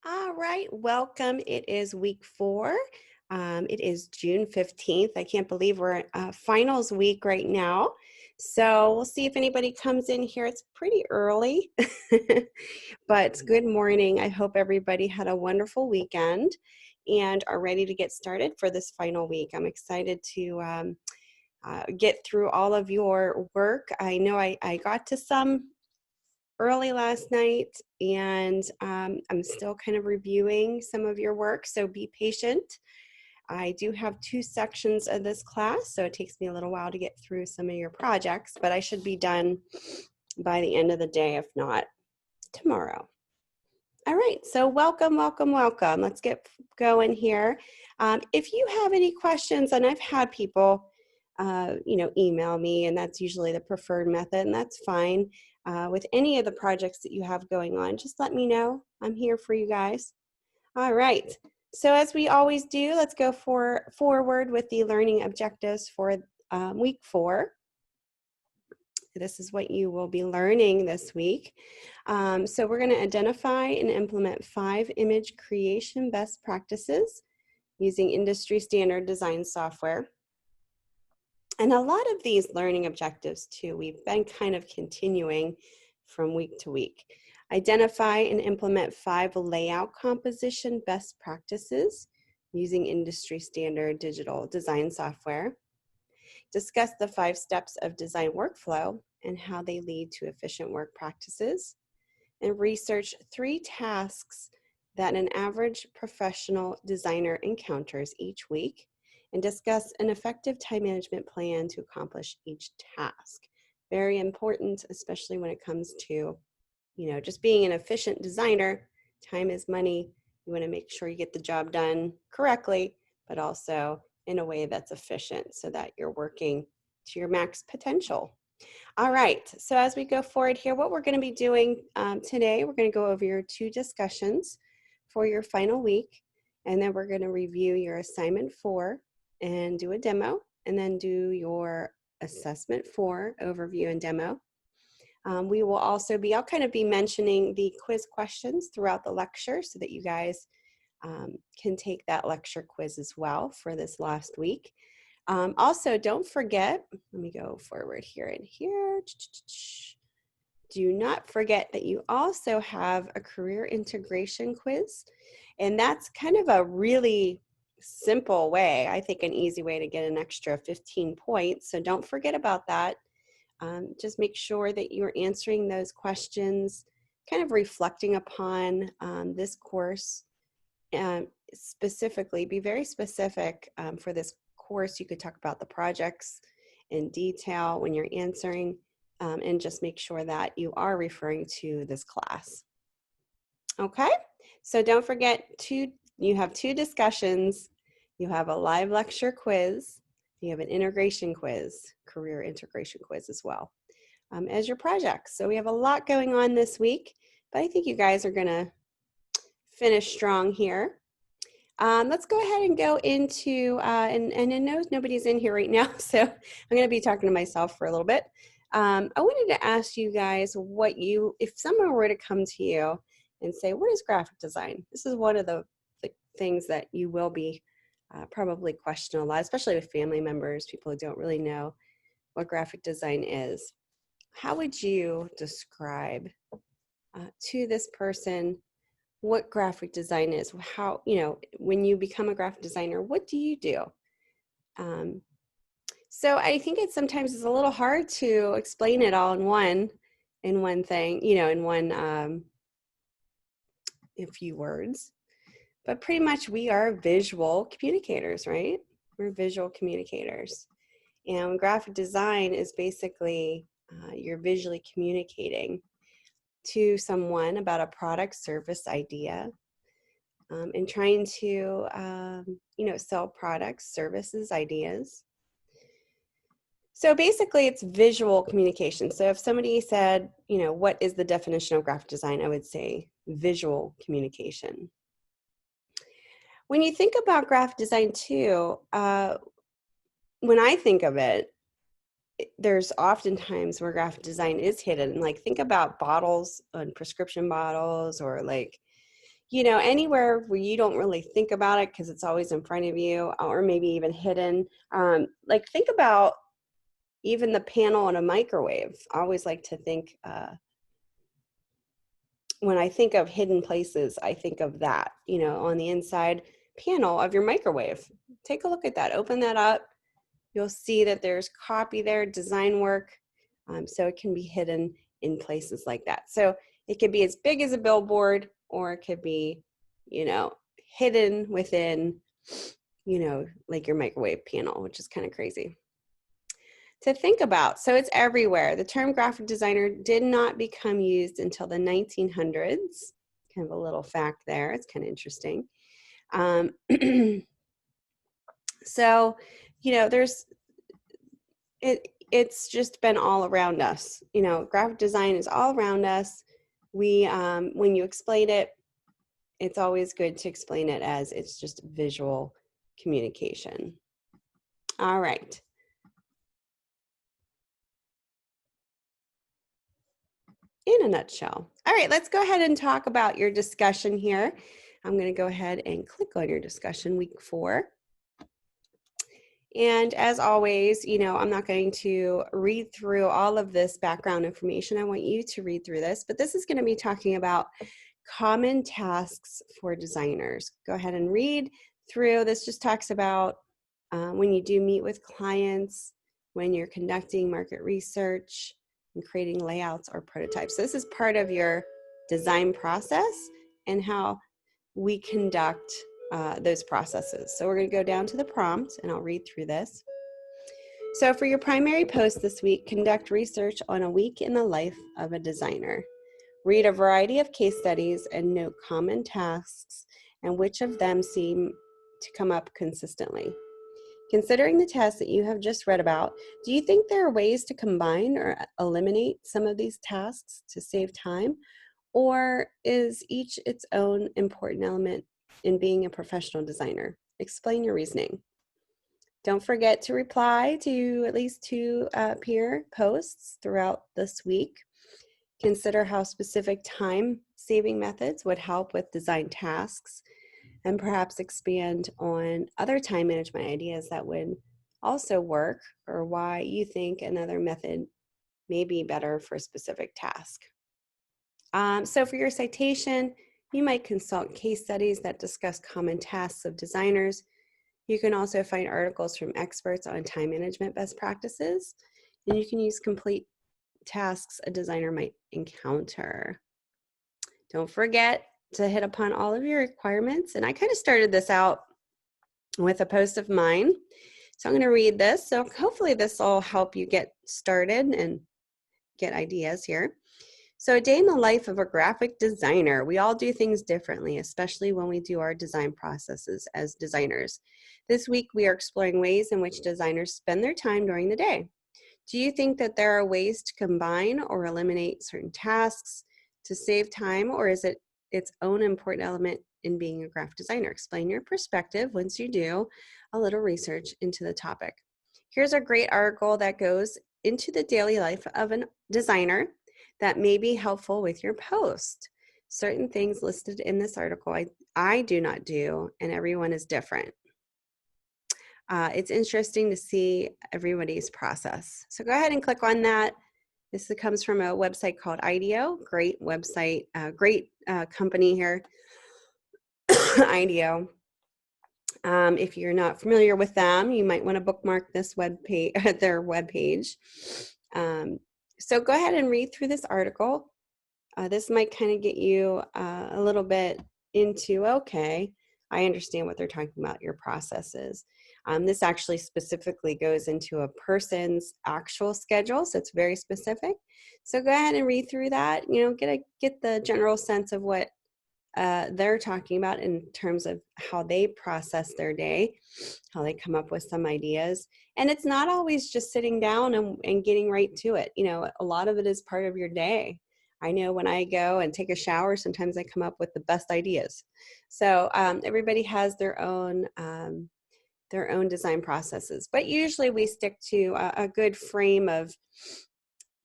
All right, welcome. It is week 4. It is June 15th. I can't believe we're at finals week right now. So we'll see if anybody comes in here. It's pretty early, but good morning. I hope everybody had a wonderful weekend and are ready to get started for this final week. I'm excited to get through all of your work. I know I got to some early last night, and I'm still kind of reviewing some of your work, so be patient. I do have 2 sections of this class, so it takes me a little while to get through some of your projects, but I should be done by the end of the day, if not tomorrow. All right, so welcome, welcome, welcome. Let's get going here. If you have any questions, and I've had people email me, and that's usually the preferred method, and that's fine. With any of the projects that you have going on, just let me know. I'm here for you guys. All right. So as we always do, let's go forward with the learning objectives for week 4. This is what you will be learning this week. So we're going to identify and implement 5 image creation best practices using industry standard design software. And a lot of these learning objectives too, we've been kind of continuing from week to week. Identify and implement 5 layout composition best practices using industry standard digital design software. Discuss the 5 steps of design workflow and how they lead to efficient work practices. And research 3 tasks that an average professional designer encounters each week, and discuss an effective time management plan to accomplish each task. Very important, especially when it comes to, just being an efficient designer. Time is money. You want to make sure you get the job done correctly, but also in a way that's efficient so that you're working to your max potential. All right, so as we go forward here, what we're going to be doing today, we're going to go over your 2 discussions for your final week, and then we're going to review your assignment 4 and do a demo, and then do your assessment 4 overview and demo. We will also I'll kind of be mentioning the quiz questions throughout the lecture so that you guys can take that lecture quiz as well for this last week. Also, don't forget, let me go forward here and here. Do not forget that you also have a career integration quiz, and that's kind of a really simple way, I think an easy way to get an extra 15 points. So don't forget about that. Just make sure that you're answering those questions, kind of reflecting upon this course. Specifically, be very specific for this course. You could talk about the projects in detail when you're answering, and just make sure that you are referring to this class. Okay, so don't forget you have 2 discussions. You have a live lecture quiz. You have an integration quiz, career integration quiz as well, as your projects. So we have a lot going on this week, but I think you guys are gonna finish strong here. Let's go ahead and go into, and I know nobody's in here right now, so I'm going to be talking to myself for a little bit. I wanted to ask you guys if someone were to come to you and say, what is graphic design? This is one of the things that you will be probably questioned a lot, especially with family members, people who don't really know what graphic design is. How would you describe to this person what graphic design is? How, when you become a graphic designer, what do you do? So I think it sometimes is a little hard to explain it all in one thing, in one, a few words, but pretty much we are visual communicators, right? We're visual communicators. And graphic design is basically you're visually communicating to someone about a product, service, idea, and trying to, sell products, services, ideas. So basically it's visual communication. So if somebody said, what is the definition of graphic design? I would say visual communication. When you think about graphic design too, when I think of it, there's oftentimes where graphic design is hidden. Like think about bottles and prescription bottles, or like, you know, anywhere where you don't really think about it because it's always in front of you, or maybe even hidden. Like think about even the panel on a microwave. I always like to think, when I think of hidden places, I think of that, you know, on the inside panel of your microwave. Take a look at that, open that up. You'll see that there's copy there, design work. So it can be hidden in places like that. So it could be as big as a billboard, or it could be, you know, hidden within, you know, like your microwave panel, which is kind of crazy to think about. So it's everywhere. The term graphic designer did not become used until the 1900s. Kind of a little fact there. It's kind of interesting. So, you know, it's just been all around us. You know, graphic design is all around us. We, when you explain it, it's always good to explain it as it's just visual communication. All right. In a nutshell. All right, let's go ahead and talk about your discussion here. I'm going to go ahead and click on your discussion, week 4. And as always, you know, I'm not going to read through all of this background information. I want you to read through this, but this is going to be talking about common tasks for designers. Go ahead and read through. This just talks about when you do meet with clients, when you're conducting market research and creating layouts or prototypes. So this is part of your design process and how we conduct those processes. So we're going to go down to the prompt and I'll read through this. So for your primary post this week, conduct research on a week in the life of a designer. Read a variety of case studies and note common tasks and which of them seem to come up consistently. Considering the tasks that you have just read about, do you think there are ways to combine or eliminate some of these tasks to save time? Or is each its own important element in being a professional designer? Explain your reasoning. Don't forget to reply to at least 2 peer posts throughout this week. Consider how specific time-saving methods would help with design tasks, and perhaps expand on other time management ideas that would also work, or why you think another method may be better for a specific task. So for your citation, you might consult case studies that discuss common tasks of designers. You can also find articles from experts on time management best practices, and you can use complete tasks a designer might encounter. Don't forget to hit upon all of your requirements. And I kind of started this out with a post of mine. So I'm going to read this. So hopefully this will help you get started and get ideas here. So a day in the life of a graphic designer. We all do things differently, especially when we do our design processes as designers. This week, we are exploring ways in which designers spend their time during the day. Do you think that there are ways to combine or eliminate certain tasks to save time, or is it its own important element in being a graphic designer? Explain your perspective once you do a little research into the topic. Here's a great article that goes into the daily life of a designer that may be helpful with your post. Certain things listed in this article I do not do, and everyone is different. It's interesting to see everybody's process. So go ahead and click on that. This comes from a website called IDEO. Great website, great company here, IDEO. If you're not familiar with them, you might want to bookmark this their webpage. So go ahead and read through this article. This might kind of get you a little bit into, okay, I understand what they're talking about, your processes. This actually specifically goes into a person's actual schedule, so it's very specific. So go ahead and read through that, you know, get the general sense of what they're talking about in terms of how they process their day, how they come up with some ideas. And it's not always just sitting down and getting right to it. You know, a lot of it is part of your day. I know when I go and take a shower, sometimes I come up with the best ideas. So everybody has their own design processes, but usually we stick to a good frame of,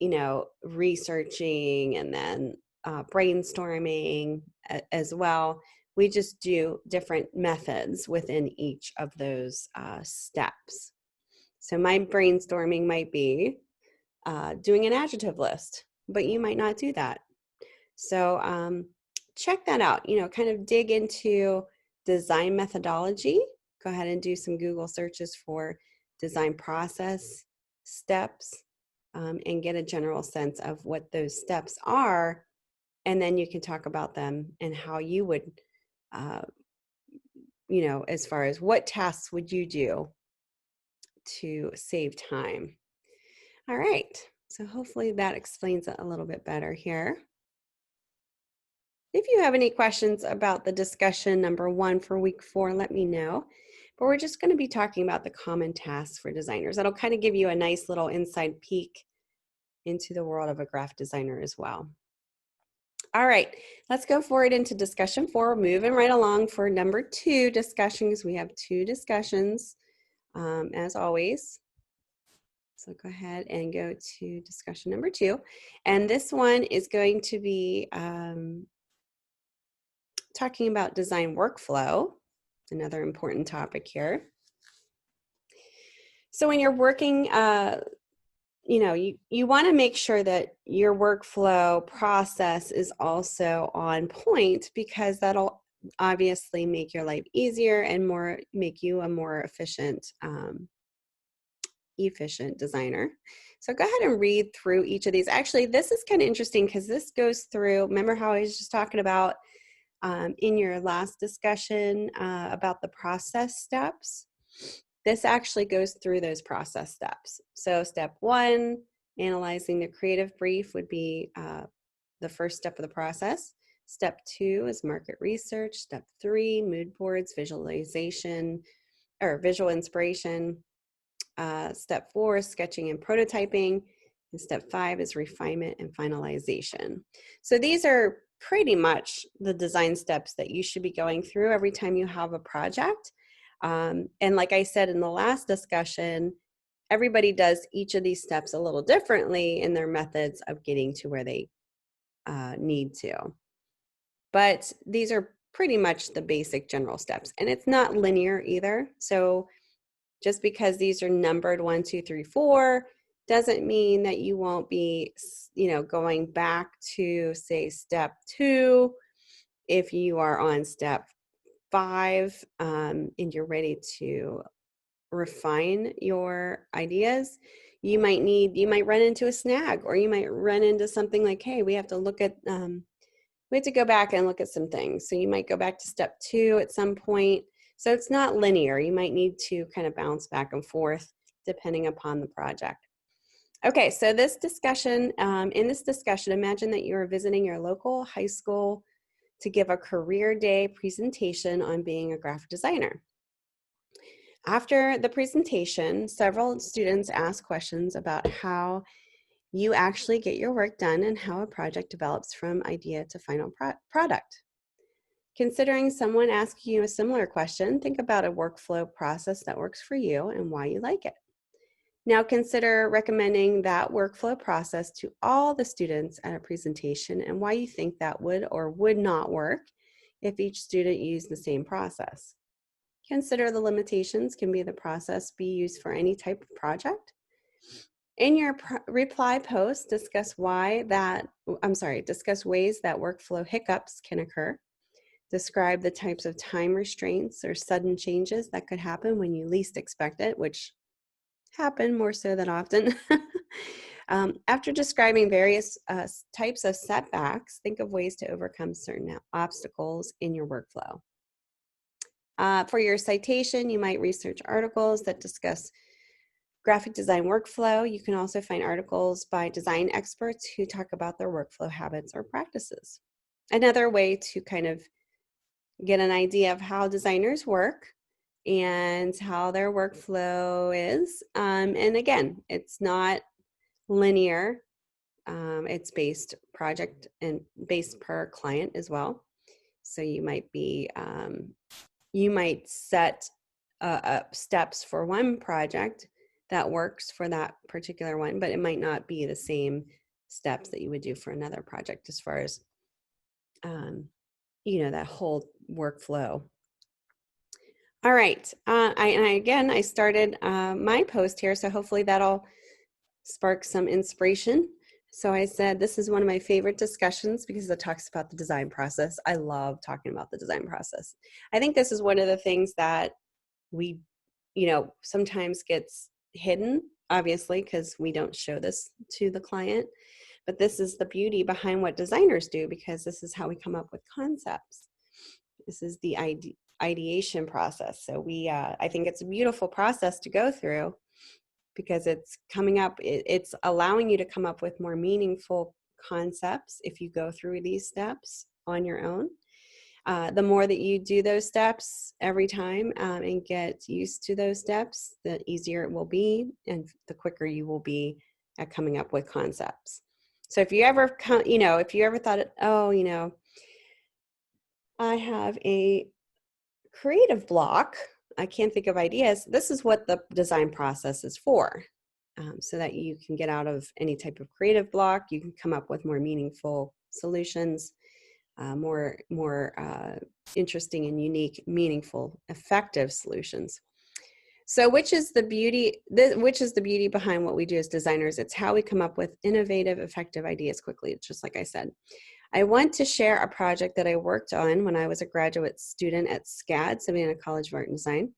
you know, researching and then brainstorming as well. We just do different methods within each of those steps. So my brainstorming might be doing an adjective list, but you might not do that. So check that out, kind of dig into design methodology. Go ahead and do some Google searches for design process steps and get a general sense of what those steps are. And then you can talk about them and how you would, as far as what tasks would you do to save time. All right, so hopefully that explains it a little bit better here. If you have any questions about the discussion number 1 for week 4, let me know. But we're just going to be talking about the common tasks for designers. That'll kind of give you a nice little inside peek into the world of a graphic designer as well. All right, let's go forward into discussion 4. We're moving right along for number 2 discussion, because we have 2 discussions as always. So go ahead and go to discussion number 2. And this one is going to be talking about design workflow, another important topic here. So when you're working, you want to make sure that your workflow process is also on point, because that'll obviously make your life easier and make you a more efficient designer. So go ahead and read through each of these. Actually, this is kind of interesting because this goes through, remember how I was just talking about in your last discussion about the process steps? This actually goes through those process steps. So step 1, analyzing the creative brief would be the first step of the process. Step 2 is market research. Step 3, mood boards, visualization, or visual inspiration. Step 4 is sketching and prototyping. And step 5 is refinement and finalization. So these are pretty much the design steps that you should be going through every time you have a project. And like I said in the last discussion, everybody does each of these steps a little differently in their methods of getting to where they need to. But these are pretty much the basic general steps. And it's not linear either. So just because these are numbered 1, 2, 3, 4 doesn't mean that you won't be, going back to, say, step 2 if you are on step 5 and you're ready to refine your ideas. You might run into a snag, or you might run into something like, hey, we have to go back and look at some things. So you might go back to step 2 at some point. So it's not linear. You might need to kind of bounce back and forth depending upon the project. Okay, so in this discussion, imagine that you're visiting your local high school to give a career day presentation on being a graphic designer. After the presentation, several students ask questions about how you actually get your work done and how a project develops from idea to final product. Considering someone asking you a similar question, think about a workflow process that works for you and why you like it. Now consider recommending that workflow process to all the students at a presentation and why you think that would or would not work if each student used the same process. Consider the limitations. Can the process be used for any type of project? In your reply post, discuss ways that workflow hiccups can occur. Describe the types of time restraints or sudden changes that could happen when you least expect it, which happen more so than often. After describing various types of setbacks, think of ways to overcome certain obstacles in your workflow. For your citation, you might research articles that discuss graphic design workflow. You can also find articles by design experts who talk about their workflow habits or practices. Another way to kind of get an idea of how designers work and how their workflow is. And again, it's not linear. It's based project and based per client as well. So you might set up steps for one project that works for that particular one, but it might not be the same steps that you would do for another project as far as you know, that whole workflow. All right, I started my post here, so hopefully that'll spark some inspiration. So I said, this is one of my favorite discussions because it talks about the design process. I love talking about the design process. I think this is one of the things that we, you know, sometimes gets hidden, obviously, because we don't show this to the client. But this is the beauty behind what designers do, because this is how we come up with concepts. This is the ideation process. So I think it's a beautiful process to go through, because it's coming up, it's allowing you to come up with more meaningful concepts if you go through these steps on your own. The more that you do those steps every time and get used to those steps, the easier it will be and the quicker you will be at coming up with concepts. So if you ever, you know, if you ever thought, oh, you know, I have a creative block, I can't think of ideas, this is what the design process is for. So that you can get out of any type of creative block, you can come up with more meaningful solutions, more interesting and unique, meaningful, effective solutions. So which is the beauty behind what we do as designers? It's how we come up with innovative, effective ideas quickly, just like I said. I want to share a project that I worked on when I was a graduate student at SCAD, Savannah College of Art and Design.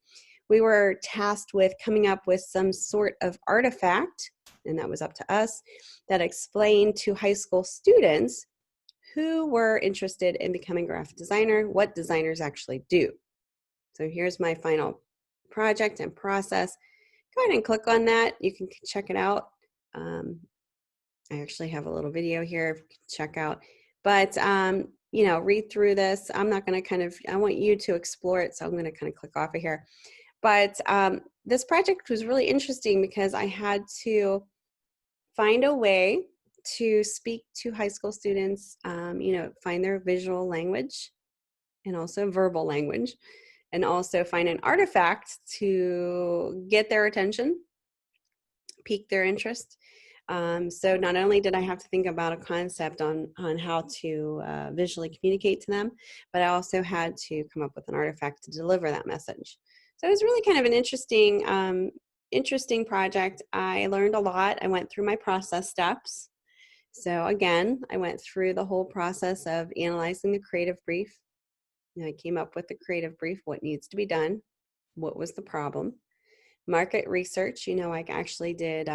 We were tasked with coming up with some sort of artifact, and that was up to us, that explained to high school students who were interested in becoming a graphic designer, what designers actually do. So here's my final project and process. Go ahead and click on that. You can check it out. I actually have a little video here to check out. But, you know, read through this. I'm not going to I want you to explore it, so I'm going to kind of click off of here. But this project was really interesting because I had to find a way to speak to high school students, you know, find their visual language and also verbal language, and also find an artifact to get their attention, pique their interest. So not only did I have to think about a concept on how to visually communicate to them, but I also had to come up with an artifact to deliver that message. So it was really kind of an interesting project. I learned a lot. I went through my process steps. So again, I went through the whole process of analyzing the creative brief. And I came up with the creative brief, what needs to be done, what was the problem. Market research, you know, I actually did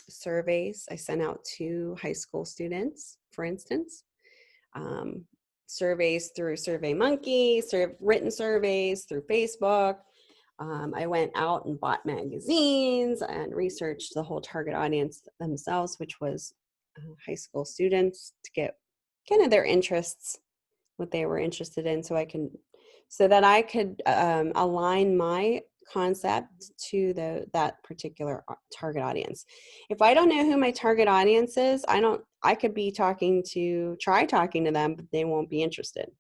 surveys I sent out to high school students, for instance. Surveys through SurveyMonkey, written surveys through Facebook. I went out and bought magazines and researched the whole target audience themselves, which was high school students, to get kind of their interests, what they were interested in, so that I could align my concept to that particular target audience. If I don't know who my target audience is, I could be try talking to them, but they won't be interested.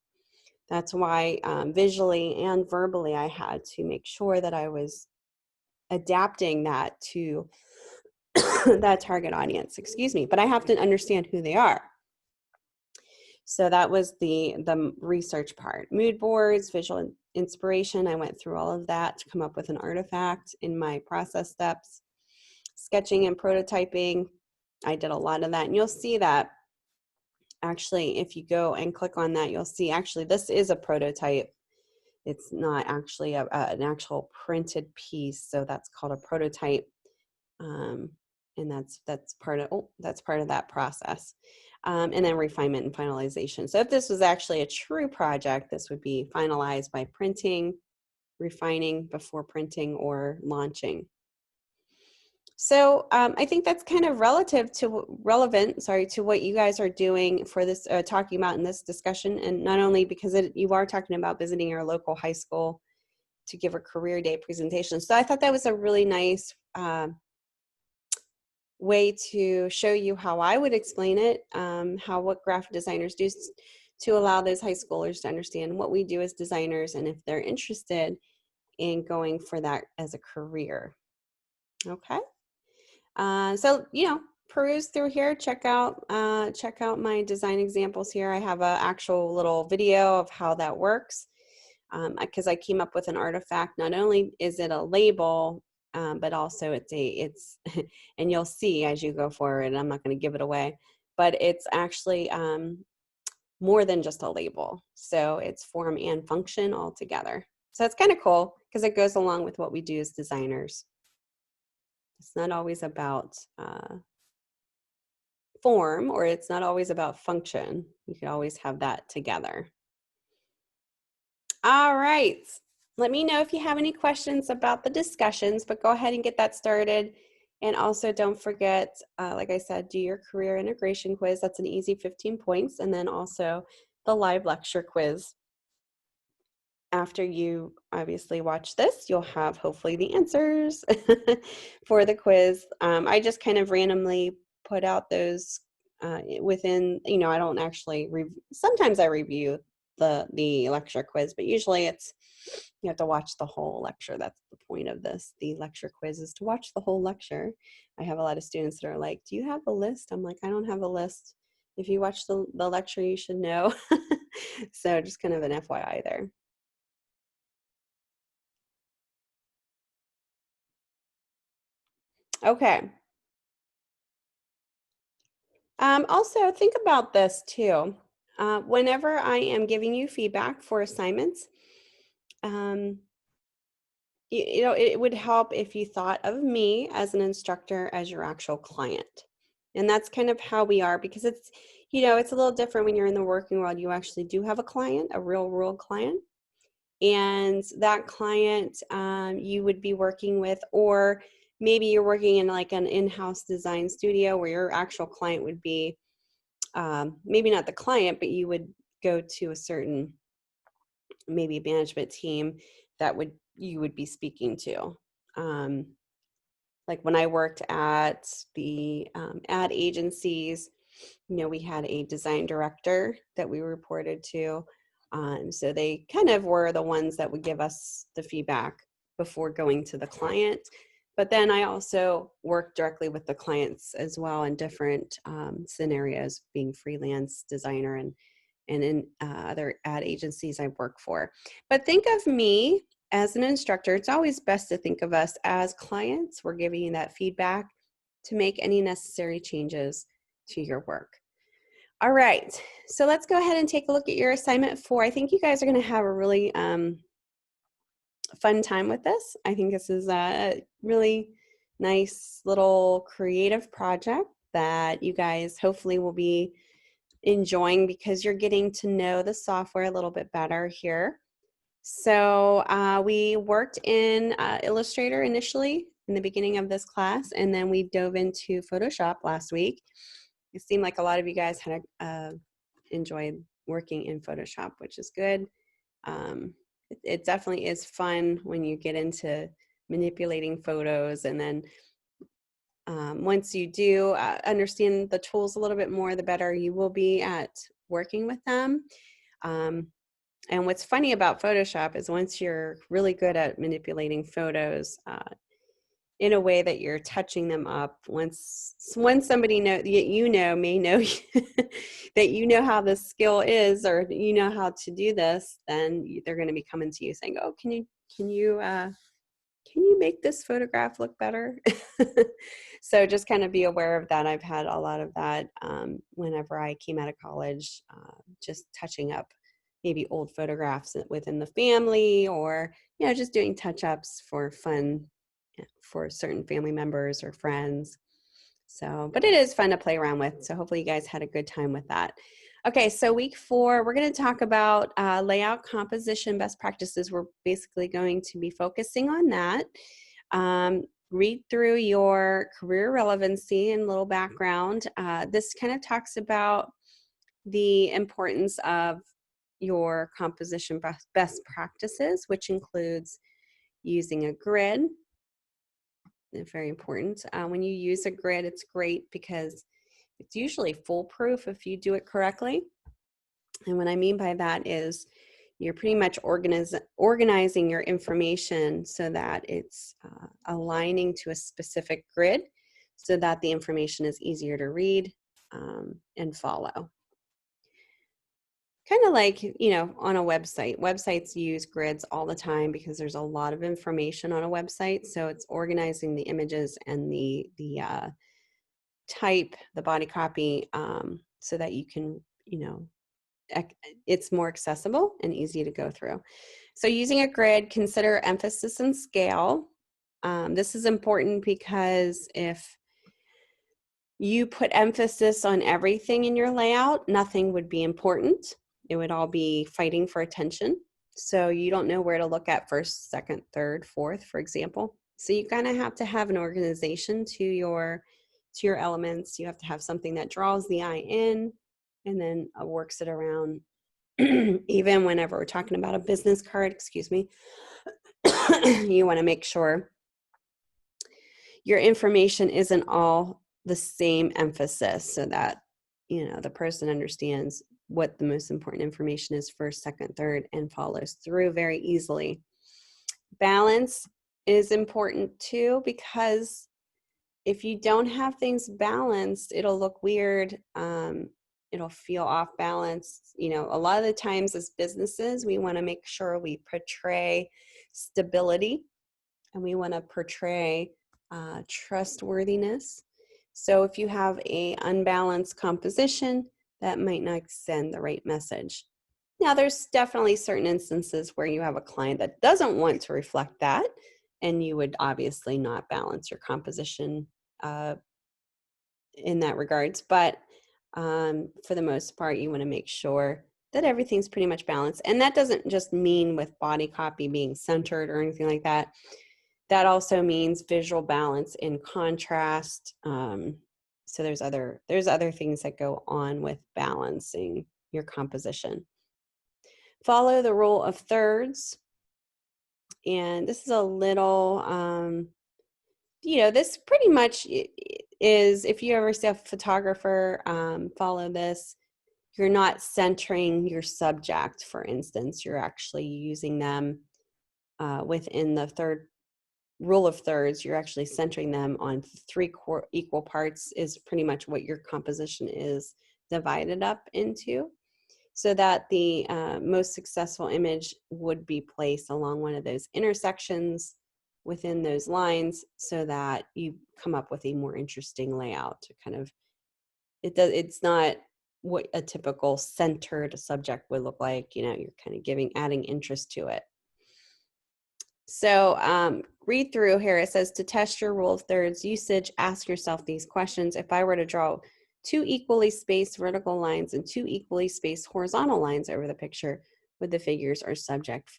That's why visually and verbally, I had to make sure that I was adapting that to that target audience, excuse me, but I have to understand who they are. So that was the research part. Mood boards, visual inspiration, I went through all of that to come up with an artifact in my process steps. Sketching and prototyping, I did a lot of that. And you'll see that, actually, if you go and click on that, you'll see, actually, this is a prototype. It's not actually an actual printed piece, so that's called a prototype. And that's part of that process. And then refinement and finalization. So if this was actually a true project, this would be finalized by printing, refining before printing, or launching. So I think that's kind of relevant to what you guys are doing for this, talking about in this discussion. And not only because you are talking about visiting your local high school to give a career day presentation. So I thought that was a really nice way to show you how I would explain it, what graphic designers do to allow those high schoolers to understand what we do as designers, and if they're interested in going for that as a career. Okay. So, you know, peruse through here, check out my design examples here. I have an actual little video of how that works, because I came up with an artifact. Not only is it a label, but also it's and you'll see as you go forward, I'm not going to give it away, but it's actually more than just a label. So it's form and function all together. So it's kind of cool because it goes along with what we do as designers. It's not always about form, or it's not always about function. You can always have that together. All right. Let me know if you have any questions about the discussions, but go ahead and get that started. And also don't forget, like I said, do your career integration quiz. That's an easy 15 points. And then also the live lecture quiz. After you obviously watch this, you'll have hopefully the answers for the quiz. I just kind of randomly put out those within, I don't actually, sometimes I review the lecture quiz, but usually you have to watch the whole lecture. That's the point of this. The lecture quiz is to watch the whole lecture. I have a lot of students that are like, do you have a list? I'm like, I don't have a list. If you watch the lecture, you should know. So just kind of an FYI there. Okay. Also, think about this too. Whenever I am giving you feedback for assignments, it would help if you thought of me as an instructor as your actual client. And that's kind of how we are, because it's a little different when you're in the working world. You actually do have a client, a real world client. And that client you would be working with, or maybe you're working in like an in-house design studio where your actual client would be maybe not the client, but you would go to a certain maybe management team that you would be speaking to. Like when I worked at the ad agencies, we had a design director that we reported to. So they kind of were the ones that would give us the feedback before going to the client. But then I also worked directly with the clients as well in different scenarios, being freelance designer and in other ad agencies I work for. But think of me as an instructor. It's always best to think of us as clients. We're giving you that feedback to make any necessary changes to your work. All right, so let's go ahead and take a look at your assignment 4. I think you guys are going to have a really fun time with this. I think this is a really nice little creative project that you guys hopefully will be enjoying, because you're getting to know the software a little bit better here. So we worked in Illustrator initially in the beginning of this class, and then we dove into Photoshop last week. It seemed like a lot of you guys had enjoyed working in Photoshop, which is good. It definitely is fun when you get into manipulating photos, and then once you do understand the tools a little bit more, the better you will be at working with them. And what's funny about Photoshop is once you're really good at manipulating photos in a way that you're touching them up, once somebody may know that you know how this skill is, or you know how to do this, then they're going to be coming to you saying, oh, can you make this photograph look better? So just kind of be aware of that. I've had a lot of that whenever I came out of college, just touching up maybe old photographs within the family, or just doing touch-ups for fun for certain family members or friends. So, but it is fun to play around with. So hopefully you guys had a good time with that. Okay, so week 4, we're going to talk about layout composition best practices. We're basically going to be focusing on that. Read through your career relevancy and little background. This kind of talks about the importance of your composition best practices, which includes using a grid. Very important. When you use a grid, it's great because it's usually foolproof if you do it correctly. And what I mean by that is you're pretty much organizing your information so that it's aligning to a specific grid. so that the information is easier to read and follow. Kind of like, you know, on a website. Websites use grids all the time because there's a lot of information on a website. So it's organizing the images and the type, the body copy, so that you can, you know, it's more accessible and easy to go through. So using a grid, consider emphasis and scale. This is important because if you put emphasis on everything in your layout, nothing would be important. It would all be fighting for attention. So you don't know where to look at first, second, third, fourth, for example. So you kind of have to have an organization to your elements. You have to have something that draws the eye in and then works it around. Even whenever we're talking about a business card, excuse me, you want to make sure your information isn't all the same emphasis so that, you know, the person understands what the most important information is first, second, third, and follows through very easily. Balance is important too, because if you don't have things balanced, it'll look weird. It'll feel off balance. You know, a lot of the times as businesses, we want to make sure we portray stability and we want to portray trustworthiness. So if you have a unbalanced composition, that might not send the right message. Now, there's definitely certain instances where you have a client that doesn't want to reflect that, and you would obviously not balance your composition in that regards. But for the most part, you want to make sure that everything's pretty much balanced. And that doesn't just mean with body copy being centered or anything like that. That also means visual balance in contrast. So there's other things that go on with balancing your composition. Follow the rule of thirds. And this is a little, you know, this pretty much is, if you ever see a photographer, follow this. You're not centering your subject, for instance. You're actually using them within the third rule of thirds. You're actually centering them on three equal parts is pretty much what your composition is divided up into, so that the most successful image would be placed along one of those intersections within those lines, so that you come up with a more interesting layout to kind of, it's not what a typical centered subject would look like. You know, you're kind of adding interest to it. So read through here. It says, to test your rule of thirds usage, ask yourself these questions. If I were to draw two equally spaced vertical lines and two equally spaced horizontal lines over the picture, would the figures or subject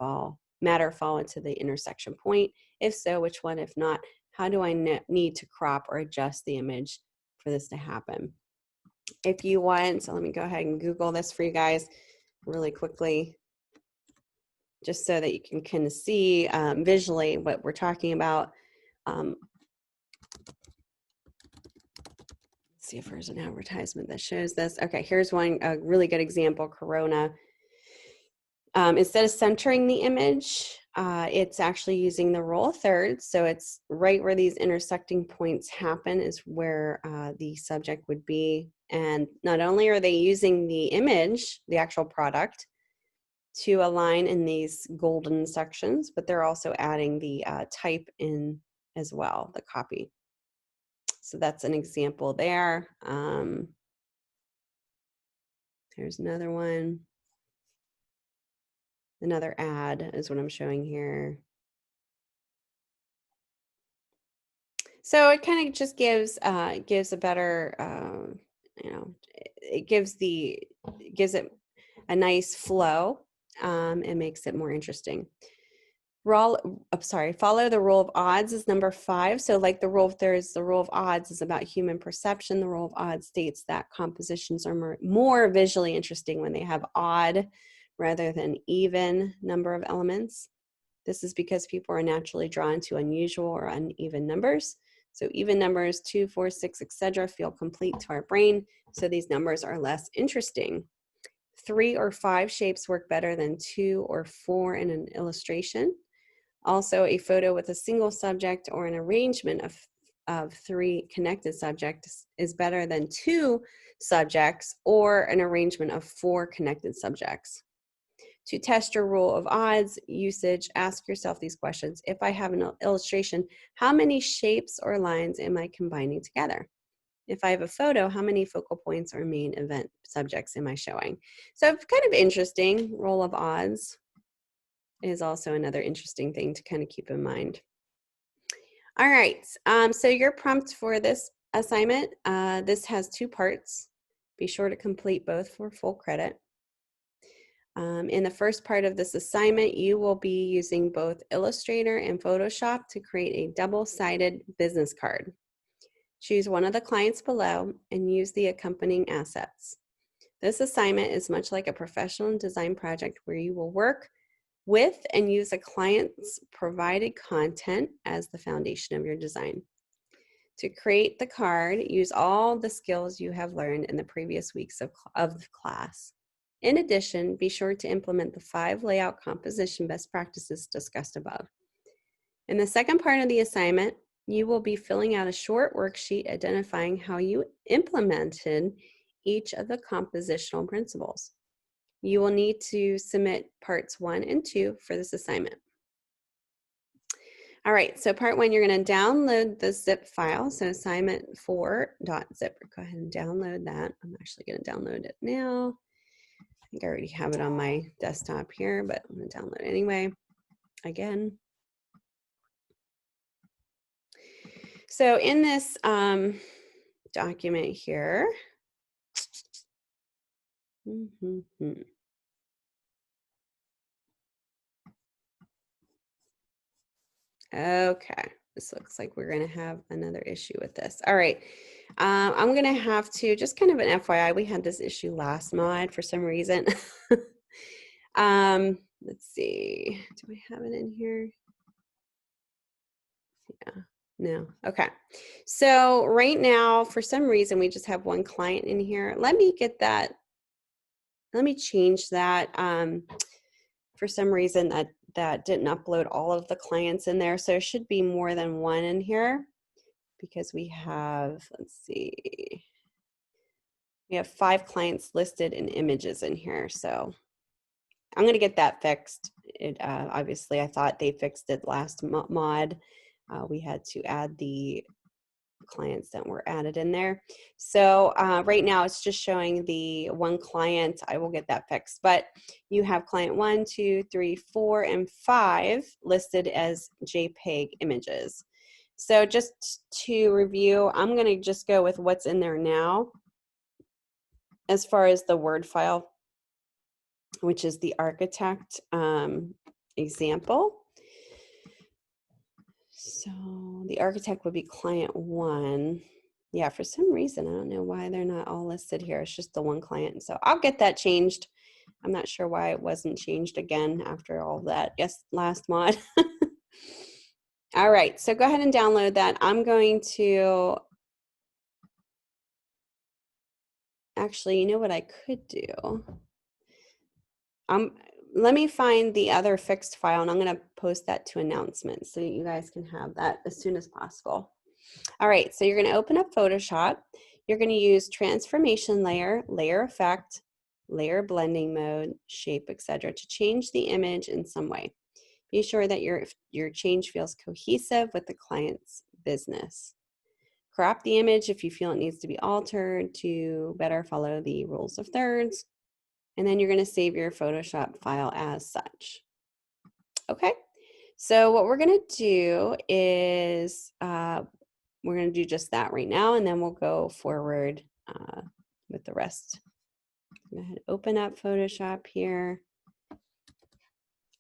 matter fall into the intersection point? If so, which one? If not, how do I need to crop or adjust the image for this to happen? If you want, so let me go ahead and Google this for you guys really quickly, just so that you can kind of see visually what we're talking about. Let's see if there's an advertisement that shows this. Okay, here's one, a really good example, Corona. Instead of centering the image, it's actually using the rule of thirds. So it's right where these intersecting points happen is where the subject would be. And not only are they using the image, the actual product, to align in these golden sections, but they're also adding the type in as well, the copy. So that's an example there. There's another one. Another ad is what I'm showing here. So it kind of just gives a better, you know, it gives it a nice flow. It makes it more interesting. Follow the rule of odds is number 5. So like the rule of thirds, the rule of odds is about human perception. The rule of odds states that compositions are more visually interesting when they have odd rather than even number of elements. This is because people are naturally drawn to unusual or uneven numbers. So even numbers 2, 4, 6, etc. feel complete to our brain. So these numbers are less interesting. 3 or 5 shapes work better than 2 or 4 in an illustration. Also, a photo with a single subject or an arrangement of of 3 connected subjects is better than 2 subjects or an arrangement of 4 connected subjects. To test your rule of odds usage, ask yourself these questions. If I have an illustration, how many shapes or lines am I combining together? If I have a photo, how many focal points or main event subjects am I showing? So kind of interesting. Rule of odds is also another interesting thing to kind of keep in mind. All right, so your prompt for this assignment, this has 2 parts. Be sure to complete both for full credit. In the first part of this assignment, you will be using both Illustrator and Photoshop to create a double-sided business card. Choose one of the clients below and use the accompanying assets. This assignment is much like a professional design project where you will work with and use a client's provided content as the foundation of your design. To create the card, use all the skills you have learned in the previous weeks of class. In addition, be sure to implement the 5 layout composition best practices discussed above. In the second part of the assignment, you will be filling out a short worksheet identifying how you implemented each of the compositional principles. You will need to submit parts 1 and 2 for this assignment. All right, so part 1, you're going to download the zip file. So assignment4.zip. Go ahead and download that. I'm actually going to download it now. I think I already have it on my desktop here, but I'm going to download it anyway. Again. So in this document here, okay, this looks like we're going to have another issue with this. All right, I'm going to have to, just kind of an FYI, we had this issue last mod for some reason. Let's see, do I have it in here? Yeah, no, okay. So right now, for some reason, we just have one client in here. Let me get that, let me change that. For some reason, that didn't upload all of the clients in there. So there should be more than one in here because we have, let's see, we have 5 clients listed in images in here. So I'm going to get that fixed. Obviously, I thought they fixed it last mod. We had to add the clients that were added in there. So right now it's just showing the one client. I will get that fixed, but you have client 1, 2, 3, 4, and 5 listed as JPEG images. So just to review, I'm going to just go with what's in there now as far as the Word file, which is the architect example. So the architect would be client 1. Yeah, for some reason, I don't know why they're not all listed here. It's just the one client. So I'll get that changed. I'm not sure why it wasn't changed again after all that. Yes, last mod. All right, so go ahead and download that. I'm going to, actually, you know what I could do? Let me find the other fixed file and I'm going to post that to announcements so you guys can have that as soon as possible. All right, so you're going to open up Photoshop. You're going to use transformation layer, layer effect, layer blending mode, shape, etc. to change the image in some way. Be sure that your change feels cohesive with the client's business. Crop the image if you feel it needs to be altered to better follow the rules of thirds. And then you're going to save your Photoshop file as such. Okay, so what we're going to do is we're going to do just that right now, and then we'll go forward with the rest. Go ahead, open up Photoshop here.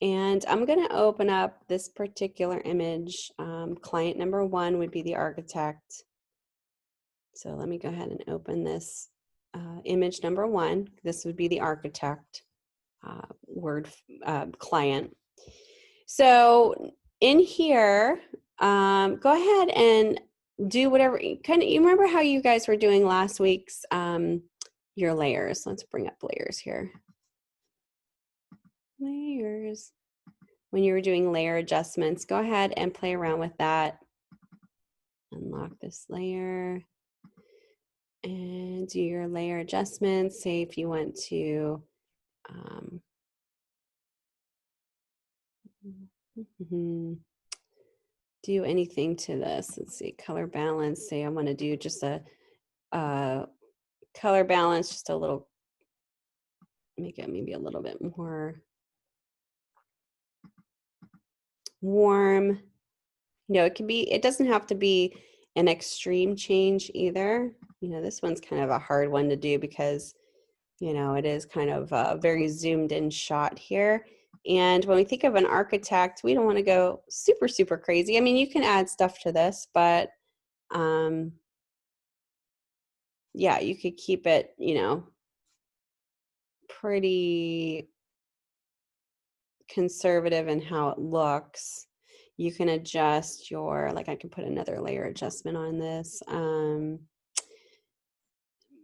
And I'm going to open up this particular image. Client number 1 would be the architect. So let me go ahead and open this image number 1. This would be the architect Word client. So in here, go ahead and do whatever kind of, you remember how you guys were doing last week's your layers. Let's bring up layers here. Layers. When you were doing layer adjustments, go ahead and play around with that. Unlock this layer and do your layer adjustments. Say if you want to do anything to this. Let's see, color balance. Say I want to do just a color balance, just a little, make it maybe a little bit more warm. You know, it can be, it doesn't have to be an extreme change either. You know, this one's kind of a hard one to do because, you know, it is kind of a very zoomed in shot here. And when we think of an architect, we don't want to go super, super crazy. I mean, you can add stuff to this, but yeah, you could keep it, you know, pretty conservative in how it looks. You can adjust your, like I can put another layer adjustment on this.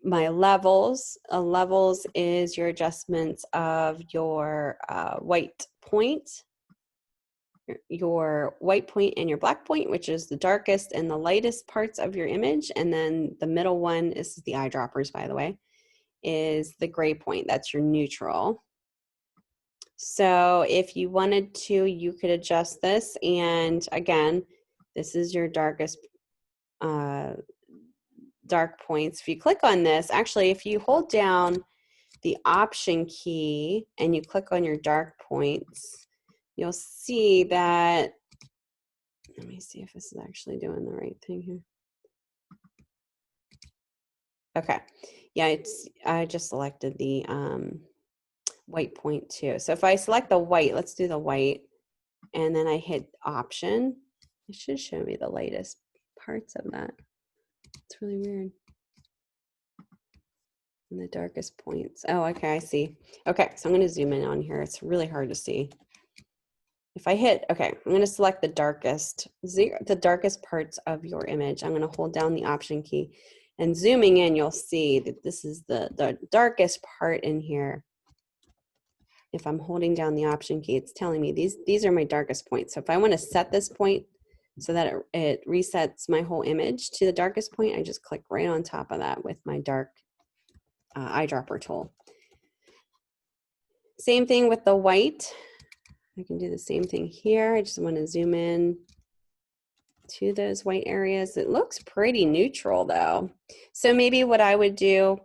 My levels, levels is your adjustments of your white point, your white point and your black point, which is the darkest and the lightest parts of your image. And then the middle one, this is the eyedroppers, by the way, is the gray point. That's your neutral. So if you wanted to, you could adjust this. And again, this is your darkest dark points. If you click on this, actually, if you hold down the Option key and you click on your dark points, you'll see that, let me see if this is actually doing the right thing here. Okay, yeah, I just selected the white point too. So if I select the white, let's do the white, and then I hit Option, it should show me the lightest parts of that. It's really weird. And the darkest points. Oh, okay, I see. Okay, so I'm going to zoom in on here. It's really hard to see. If I hit, okay, I'm going to select the darkest parts of your image. I'm going to hold down the Option key, and zooming in, you'll see that this is the darkest part in here. If I'm holding down the Option key, it's telling me these are my darkest points. So if I want to set this point so that it resets my whole image to the darkest point, I just click right on top of that with my dark eyedropper tool. Same thing with the white. I can do the same thing here. I just want to zoom in to those white areas. It looks pretty neutral though. So maybe what I would do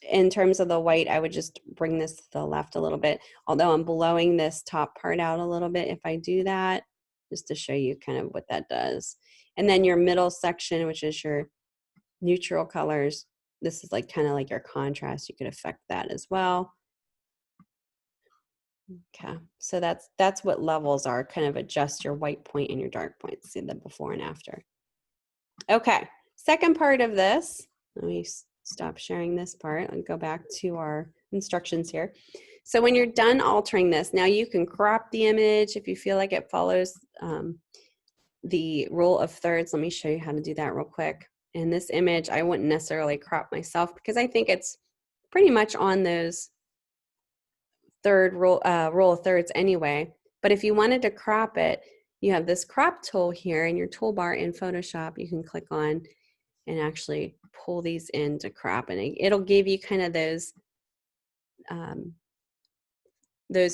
in terms of the white, I would just bring this to the left a little bit, although I'm blowing this top part out a little bit if I do that, just to show you kind of what that does. And then your middle section, which is your neutral colors, this is like kind of like your contrast. You could affect that as well. Okay, so that's what levels are, kind of adjust your white point and your dark point, see the before and after. Okay, second part of this, let me stop sharing this part and go back to our instructions here. So when you're done altering this, now you can crop the image if you feel like it follows the rule of thirds. Let me show you how to do that real quick. In this image, I wouldn't necessarily crop myself because I think it's pretty much on those rule of thirds anyway. But if you wanted to crop it, you have this crop tool here in your toolbar in Photoshop. You can click on and actually pull these in to crop, and it'll give you kind of those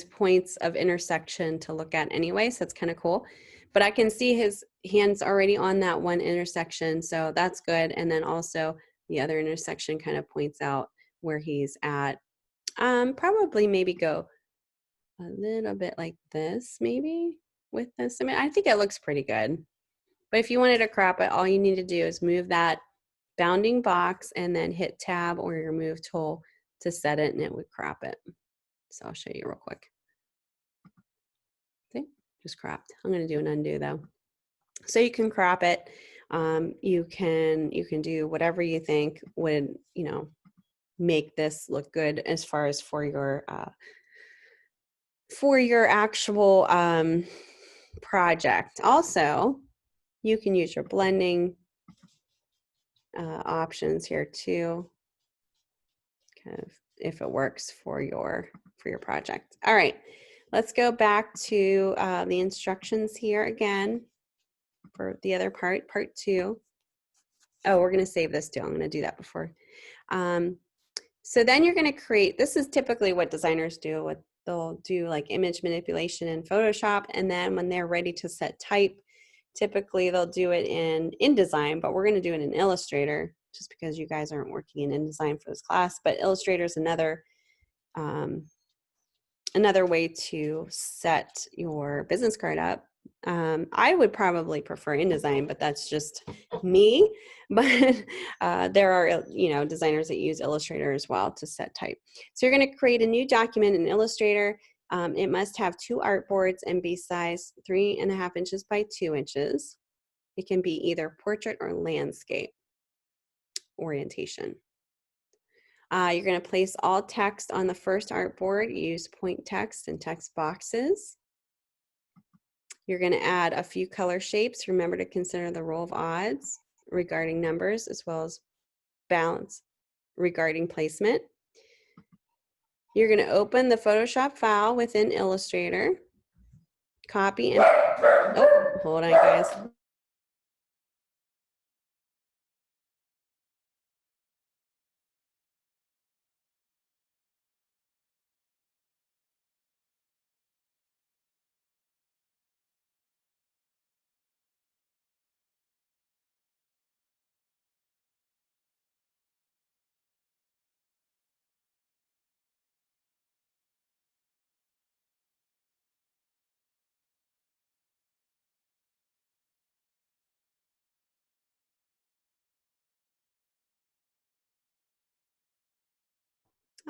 points of intersection to look at anyway, so it's kind of cool. But I can see his hands already on that one intersection, so that's good. And then also the other intersection kind of points out where he's at. Probably maybe go a little bit like this, maybe with this. I mean, I think it looks pretty good. But if you wanted to crop it, all you need to do is move that bounding box and then hit Tab or your Move tool to set it, and it would crop it. So I'll show you real quick. See, just cropped. I'm going to do an undo though. So you can crop it. You can do whatever you think would, you know, make this look good as far as for your actual project. Also, you can use your blending options here too, kind of if it works for your project. All right, let's go back to the instructions here again for the other part 2. Oh, we're going to save this too. I'm going to do that before. So then you're going to create, this is typically what designers do. They'll do like image manipulation in Photoshop, and then when they're ready to set type, typically they'll do it in InDesign, but we're going to do it in Illustrator just because you guys aren't working in InDesign for this class. But Illustrator is another way to set your business card up. I would probably prefer InDesign, but that's just me. But there are, designers that use Illustrator as well to set type. So you're going to create a new document in Illustrator. It must have 2 artboards and be size 3.5 inches by 2 inches. It can be either portrait or landscape orientation. You're going to place all text on the first artboard. Use point text and text boxes. You're going to add a few color shapes. Remember to consider the rule of odds regarding numbers as well as balance regarding placement. You're going to open the Photoshop file within Illustrator. Copy and, oh, hold on guys.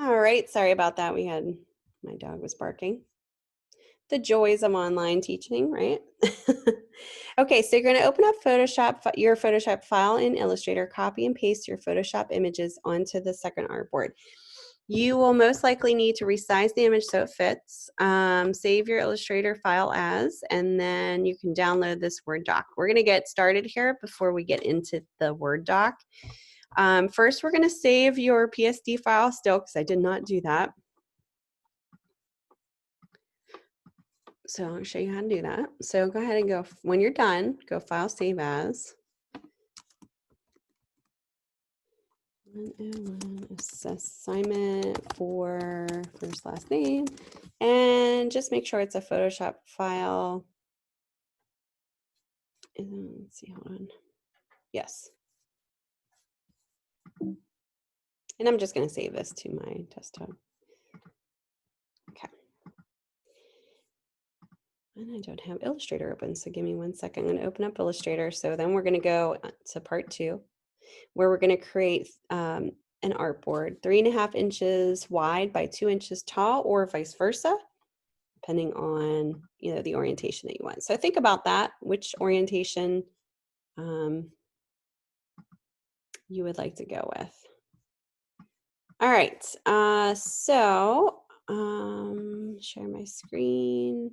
All right, sorry about that. My dog was barking. The joys of online teaching, right? Okay, so you're going to open up your Photoshop file in Illustrator, copy and paste your Photoshop images onto the second artboard. You will most likely need to resize the image so it fits. Save your Illustrator file as, and then you can download this Word doc. We're going to get started here before we get into the Word doc. First, we're going to save your PSD file still because I did not do that. So I'll show you how to do that. So go ahead and go, when you're done, go File, Save As. 101 assignment for first, last name. And just make sure it's a Photoshop file. And let's see, hold on. Yes. And I'm just going to save this to my desktop. Okay. And I don't have Illustrator open, so give me 1 second. I'm going to open up Illustrator. So then we're going to go to part 2, where we're going to create an artboard 3.5 inches wide by 2 inches tall, or vice versa, depending on the orientation that you want. So think about that, which orientation you would like to go with. All right, share my screen.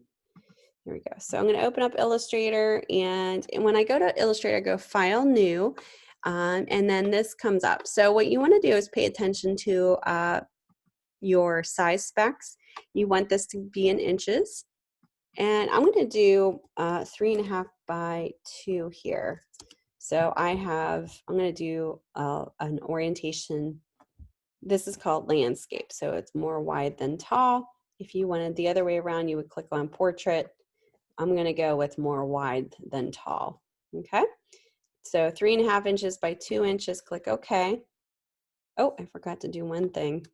Here we go. So I'm going to open up Illustrator, and when I go to Illustrator, I go File, New, and then this comes up. So what you want to do is pay attention to your size specs. You want this to be in inches, and I'm going to do 3.5 by 2 here. So I'm going to do an orientation. This is called landscape, so it's more wide than tall. If you wanted the other way around, you would click on portrait. I'm going to go with more wide than tall. Okay, so 3.5 inches by 2 inches, click OK. Oh, I forgot to do one thing.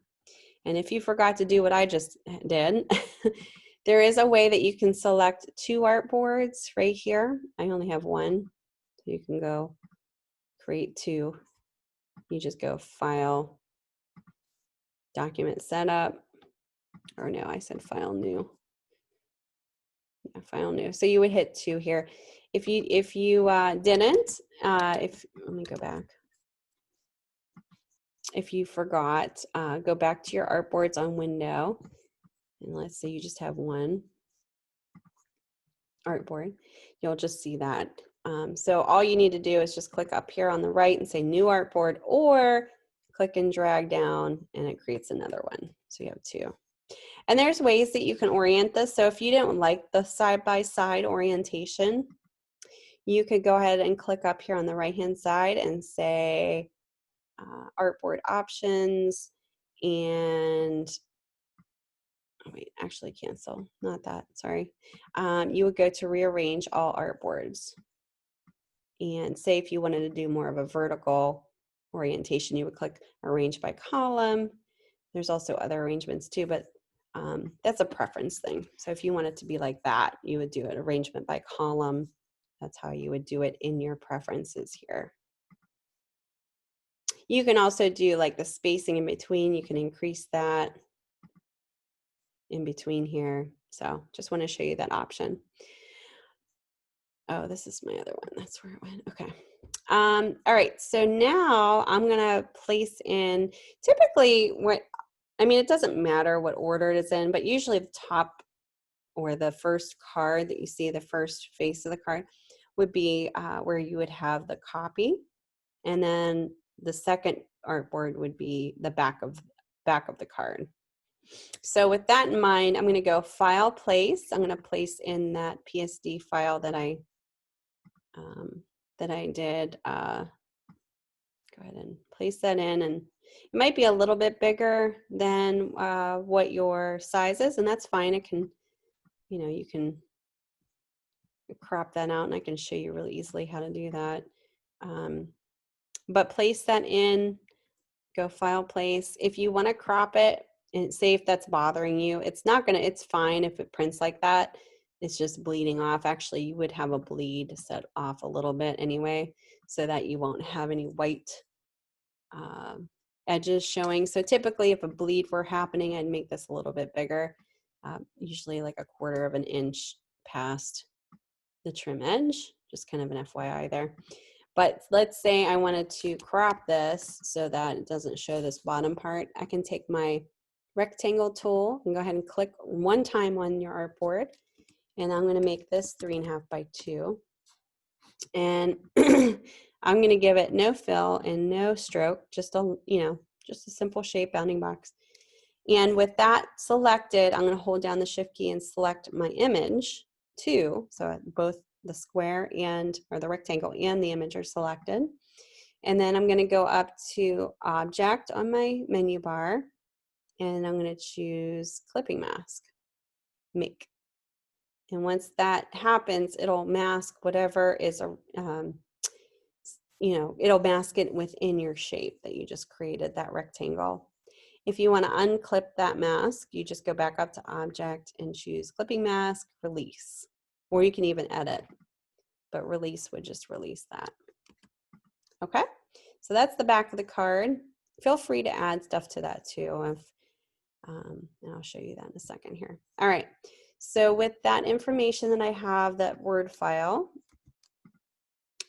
And if you forgot to do what I just did, there is a way that you can select 2 artboards right here. I only have 1, so you can go create 2. You just go File, Document Setup, or no, I said File, New. Yeah, File, New. So you would hit 2 here. If you didn't, let me go back. If you forgot, go back to your artboards on Window, and let's say you just have 1 artboard. You'll just see that. So all you need to do is just click up here on the right and say New Artboard, or click and drag down and it creates another one. So you have 2. And there's ways that you can orient this. So if you don't like the side-by-side orientation, you could go ahead and click up here on the right-hand side and say artboard options, and oh wait, actually cancel, not that, sorry. You would go to rearrange all artboards. And say if you wanted to do more of a vertical orientation, you would click arrange by column. There's also other arrangements too, but that's a preference thing. So if you want it to be like that, you would do it arrangement by column. That's how you would do it in your preferences here. You can also do like the spacing in between. You can increase that in between here. So just want to show you that option. Oh, this is my other one. That's where it went. Okay. All right. So now I'm going to place in typically what, I mean, it doesn't matter what order it is in, but usually the top or the first card that you see, the first face of the card would be where you would have the copy. And then the second artboard would be the back of the card. So with that in mind, I'm going to go file place. I'm going to place in that PSD file that I did. Go ahead and place that in, and it might be a little bit bigger than what your size is, and that's fine. It can, you know, you can crop that out, and I can show you really easily how to do that. But place that in, go file place. If you want to crop it and say if that's bothering you, it's not gonna, it's fine if it prints like that. It's just bleeding off. Actually, you would have a bleed set off a little bit anyway, so that you won't have any white edges showing. So typically if a bleed were happening, I'd make this a little bit bigger, usually like 1/4 of an inch past the trim edge, just kind of an FYI there. But let's say I wanted to crop this so that it doesn't show this bottom part. I can take my rectangle tool and go ahead and click one time on your artboard. And I'm going to make this 3.5 by 2. And I'm going to give it no fill and no stroke, just a, you know, just a simple shape bounding box. And with that selected, I'm going to hold down the shift key and select my image too. So both the square and, or the rectangle and the image are selected. And then I'm going to go up to object on my menu bar, and I'm going to choose clipping mask, make. And once that happens, it'll mask whatever is a, you know, it'll mask it within your shape that you just created, that rectangle. If you want to unclip that mask, you just go back up to object and choose clipping mask, release, or you can even edit, but release would just release that. Okay, so that's the back of the card. Feel free to add stuff to that too, if, and I'll show you that in a second here. All right, so with that information that I have, that Word file,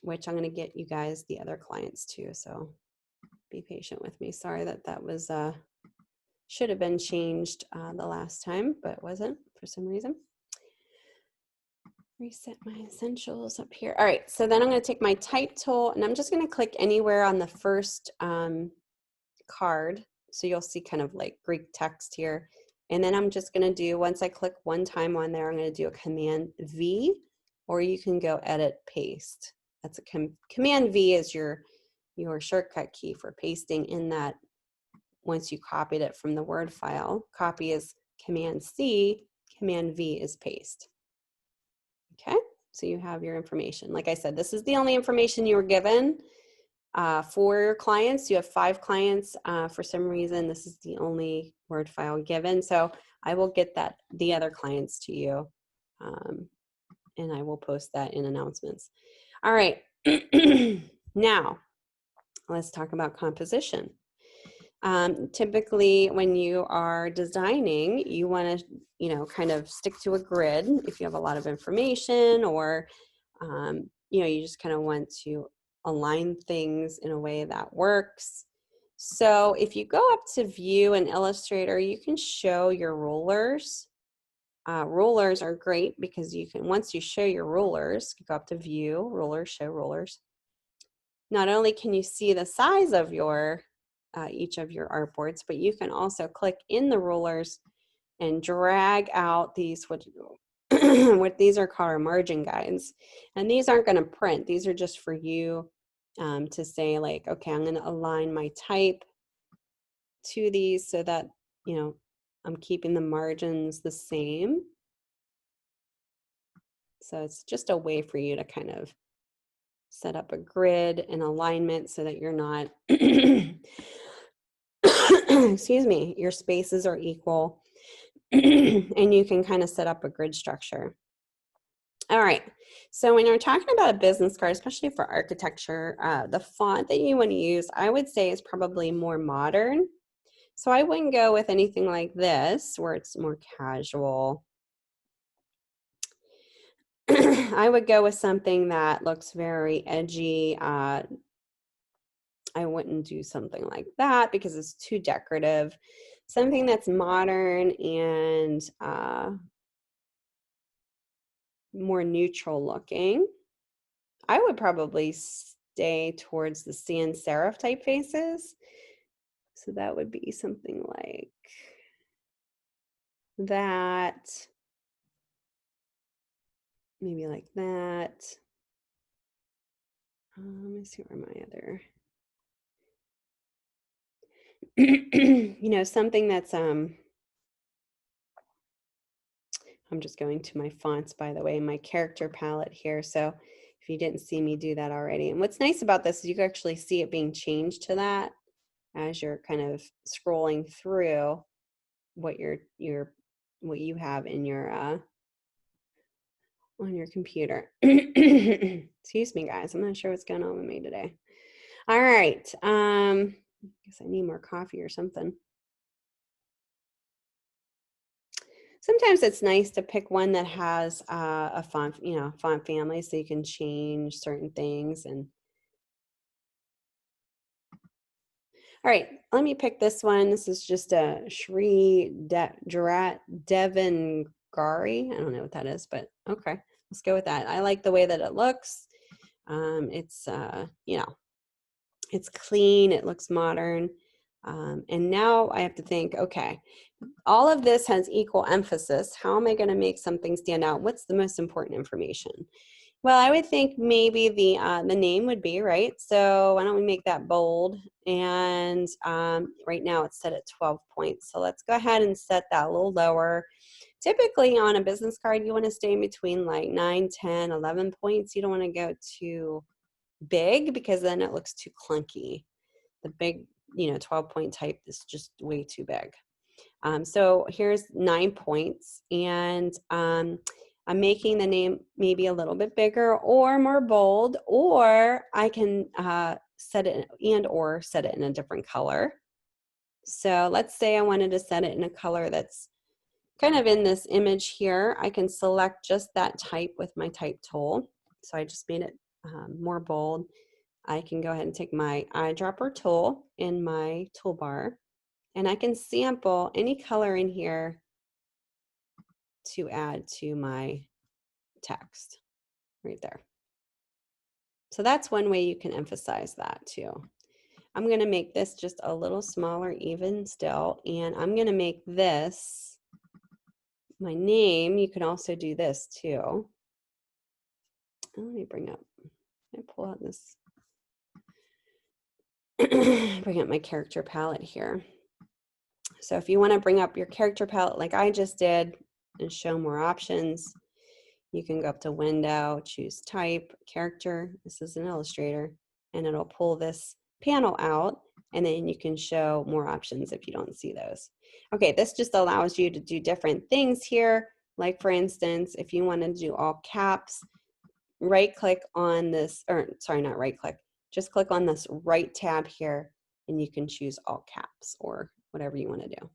which I'm going to get you guys the other clients too, so be patient with me. Sorry that that was should have been changed the last time, but wasn't for some reason. Reset my essentials up here. All right, so then I'm going to take my type tool, and I'm just going to click anywhere on the first card, so you'll see kind of like Greek text here. And then I'm just going to do, once I click one time on there, I'm going to do a Command V, or you can go edit paste. That's a Command V is your shortcut key for pasting in that. Once you copied it from the Word file, copy is Command C, Command V is paste. Okay, so you have your information. Like I said, this is the only information you were given for your clients. You have 5 clients. For some reason, this is the only Word file given. So I will get the other clients to you, and I will post that in announcements. All right, now let's talk about composition. Typically when you are designing, you want to, you know, kind of stick to a grid if you have a lot of information, or, you know, you just kind of want to align things in a way that works. So if you go up to View in Illustrator, you can show your rulers. Rulers are great because you can, once you show your rulers, you go up to View, Rulers, Show Rulers. Not only can you see the size of your each of your artboards, but you can also click in the rulers and drag out these, what what these are called our margin guides. And these aren't going to print. These are just for you to say like, okay, I'm going to align my type to these so that, you know, I'm keeping the margins the same. So it's just a way for you to kind of set up a grid and alignment so that you're not, excuse me, your spaces are equal and you can kind of set up a grid structure. All right, so when you're talking about a business card, especially for architecture, the font that you want to use, I would say is probably more modern. So I wouldn't go with anything like this where it's more casual. I would go with something that looks very edgy. I wouldn't do something like that because it's too decorative. Something that's modern and more neutral looking. I would probably stay towards the sans serif typefaces. So that would be something like that. Maybe like that. Let me see where my other, you know, something that's, I'm just going to my fonts, by the way, my character palette here. So if you didn't see me do that already. And what's nice about this is you can actually see it being changed to that as you're kind of scrolling through what what you have in your, on your computer. Excuse me, guys. I'm not sure what's going on with me today. All right. I guess I need more coffee or something. Sometimes it's nice to pick one that has a font, you know, font family, so you can change certain things. And all right, let me pick this one. This is just a Shri Devangari. I don't know what that is, but okay, let's go with that. I like the way that it looks. It's you know, it's clean. It looks modern. And now I have to think, okay, all of this has equal emphasis. How am I going to make something stand out? What's the most important information? Well, I would think maybe the name would be, right? So why don't we make that bold? And right now it's set at 12 points. So let's go ahead and set that a little lower. Typically on a business card, you want to stay in between like 9, 10, 11 points. You don't want to go too big because then it looks too clunky. The big, you know, 12-point type is just way too big. So here's 9 points, and I'm making the name maybe a little bit bigger or more bold, or I can set it or set it in a different color. So let's say I wanted to set it in a color that's kind of in this image here. I can select just that type with my type tool. So I just made it more bold. I can go ahead and take my eyedropper tool in my toolbar, and I can sample any color in here to add to my text right there. So that's one way you can emphasize that too. I'm going to make this just a little smaller even still, and I'm going to make this my name. You can also do this too. Let me bring up, I pull out this, bring up my character palette here. So if you want to bring up your character palette like I just did and show more options, you can go up to Window, choose Type, Character. This is an Illustrator, and it'll pull this panel out, and then you can show more options if you don't see those. Okay, this just allows you to do different things here. Like for instance, if you want to do all caps, right-click on this, or sorry, not right-click, just click on this right tab here, and you can choose all caps or whatever you want to do.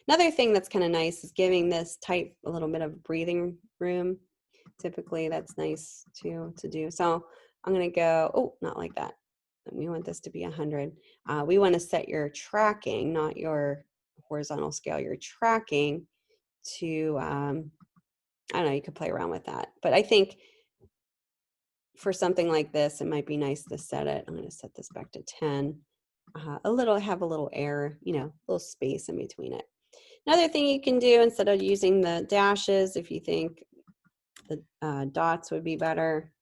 Another thing that's kind of nice is giving this type a little bit of breathing room. Typically that's nice too to do. So I'm going to go, oh, not like that. We want this to be 100. We want to set your tracking, not your horizontal scale, your tracking to, I don't know, you could play around with that. But I think for something like this, it might be nice to set it. I'm going to set this back to 10. Have a little air, you know, a little space in between it. Another thing you can do instead of using the dashes, if you think the dots would be better.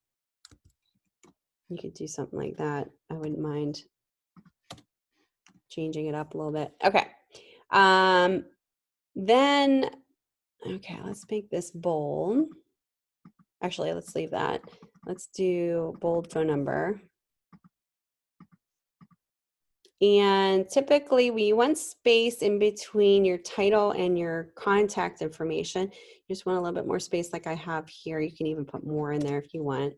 You could do something like that. I wouldn't mind changing it up a little bit. Okay. Then, okay, let's make this bold. Actually, let's leave that. Let's do bold phone number. And typically we want space in between your title and your contact information. You just want a little bit more space like I have here. You can even put more in there if you want.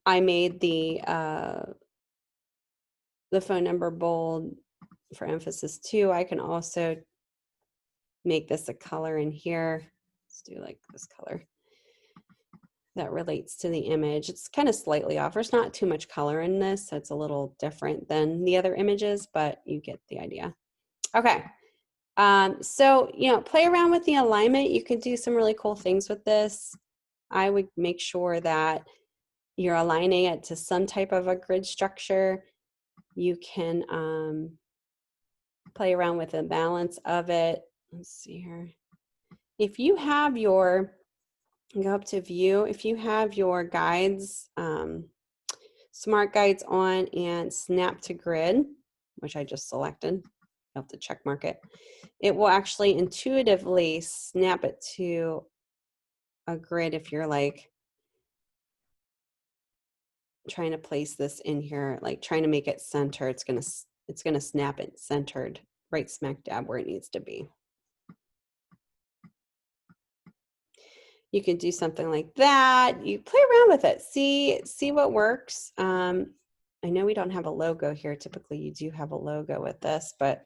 I made the phone number bold for emphasis too. I can also make this a color in here. Let's do like this color that relates to the image. It's kind of slightly off. There's not too much color in this, so it's a little different than the other images, but you get the idea. Okay. So, you know, play around with the alignment. You could do some really cool things with this. I would make sure that you're aligning it to some type of a grid structure. You can play around with the balance of it. Let's see here. If you have your, go up to view, if you have your guides, smart guides on and snap to grid, which I just selected, you have to check mark it. It will actually intuitively snap it to a grid if you're like trying to place this in here, like trying to make it center. It's gonna snap it centered right smack dab where it needs to be. You can do something like that. You play around with it, see what works. I know we don't have a logo here. Typically you do have a logo with this, but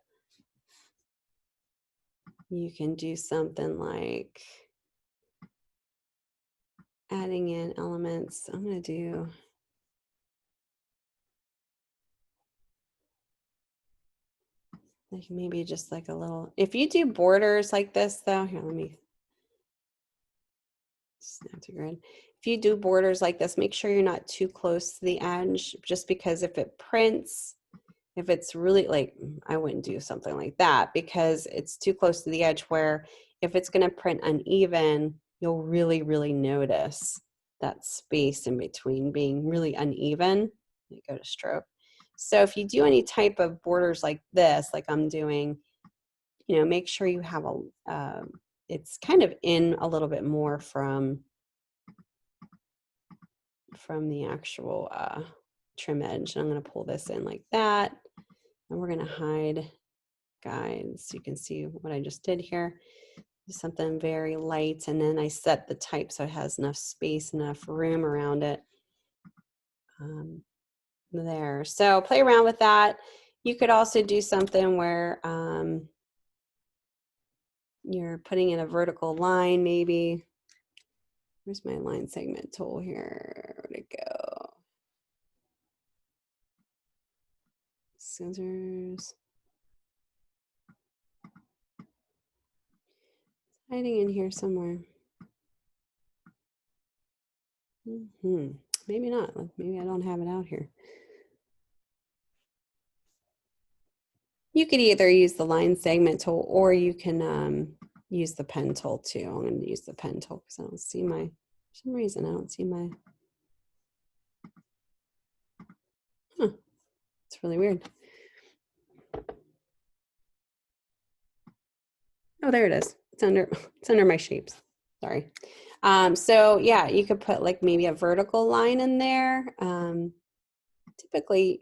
you can do something like adding in elements. I'm gonna do like maybe just like a little, if you do borders like this though, here, let me snap to grid. If you do borders like this, make sure you're not too close to the edge, just because if it prints, if it's really like, I wouldn't do something like that because it's too close to the edge where if it's going to print uneven, you'll really, really notice that space in between being really uneven. Let me go to stroke. So if you do any type of borders like this, like I'm doing, you know, make sure you have a, it's kind of in a little bit more from the actual trim edge. I'm going to pull this in like that, and we're going to hide guides. So you can see what I just did here. Something very light, and then I set the type so it has enough space, enough room around it. There. So play around with that. You could also do something where you're putting in a vertical line, maybe. Where's my line segment tool here? Where'd it go? Scissors. It's hiding in here somewhere. Maybe not. Maybe I don't have it out here. You could either use the line segment tool or you can use the pen tool too. I'm going to use the pen tool because I don't see my, for some reason, I don't see my, it's really weird. Oh, there it is. It's under my shapes. Sorry. So yeah, you could put like maybe a vertical line in there. Typically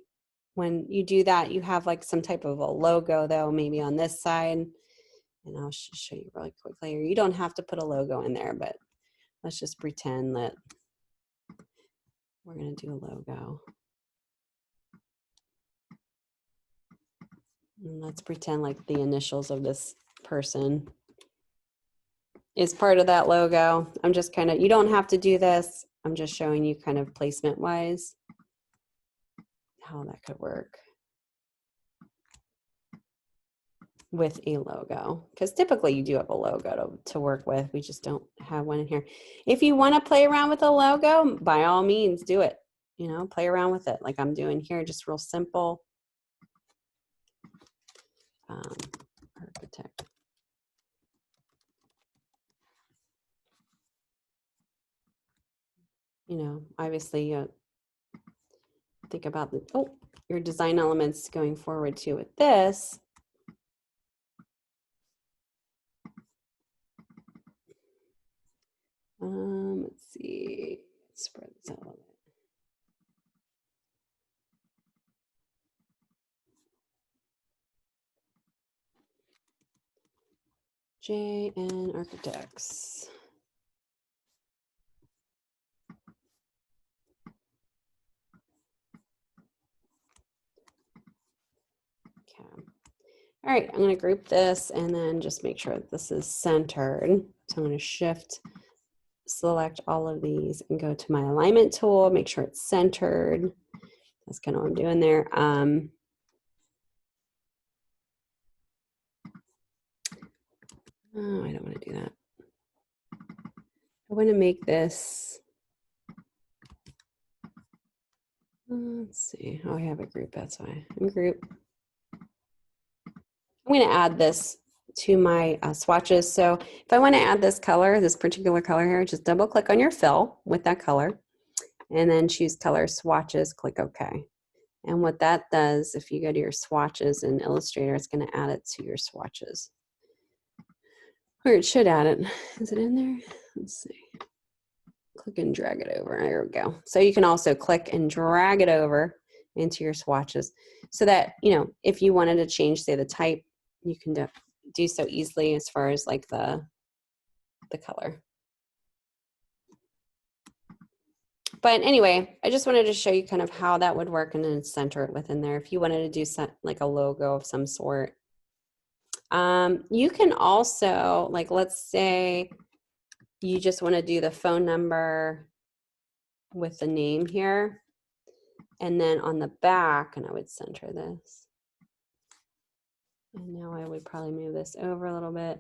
when you do that, you have like some type of a logo though, maybe on this side. And I'll show you really quickly. You don't have to put a logo in there, but let's just pretend that we're going to do a logo. And let's pretend like the initials of this person is part of that logo. I'm just kind of, you don't have to do this. I'm just showing you kind of placement wise how that could work with a logo, because typically you do have a logo to work with. We just don't have one in here. If you want to play around with a logo, by all means do it. You know, play around with it like I'm doing here, just real simple. Architect. obviously think about your design elements going forward too with this. Let's see, spread this out a little bit. JN Architects. Okay. All right, I'm going to group this and then just make sure that this is centered. So I'm going to shift, select all of these and go to my alignment tool, make sure it's centered. That's kind of what I'm doing there. Oh, I don't want to do that. I want to make this, let's see. Oh, I have a group, that's why. I'm group. I'm going to add this to my swatches. So if I want to add this color, this particular color here, just double click on your fill with that color and then choose color swatches, click OK. And what that does, if you go to your swatches in Illustrator, it's going to add it to your swatches. Or it should add it. Is it in there? Let's see. Click and drag it over. There we go. So you can also click and drag it over into your swatches so that, you know, if you wanted to change, say, the type, you can do so easily as far as like the color. But anyway, I just wanted to show you kind of how that would work and then center it within there. If you wanted to do like a logo of some sort. You can also, like, let's say you just want to do the phone number with the name here. And then on the back, and I would center this. And now I would probably move this over a little bit.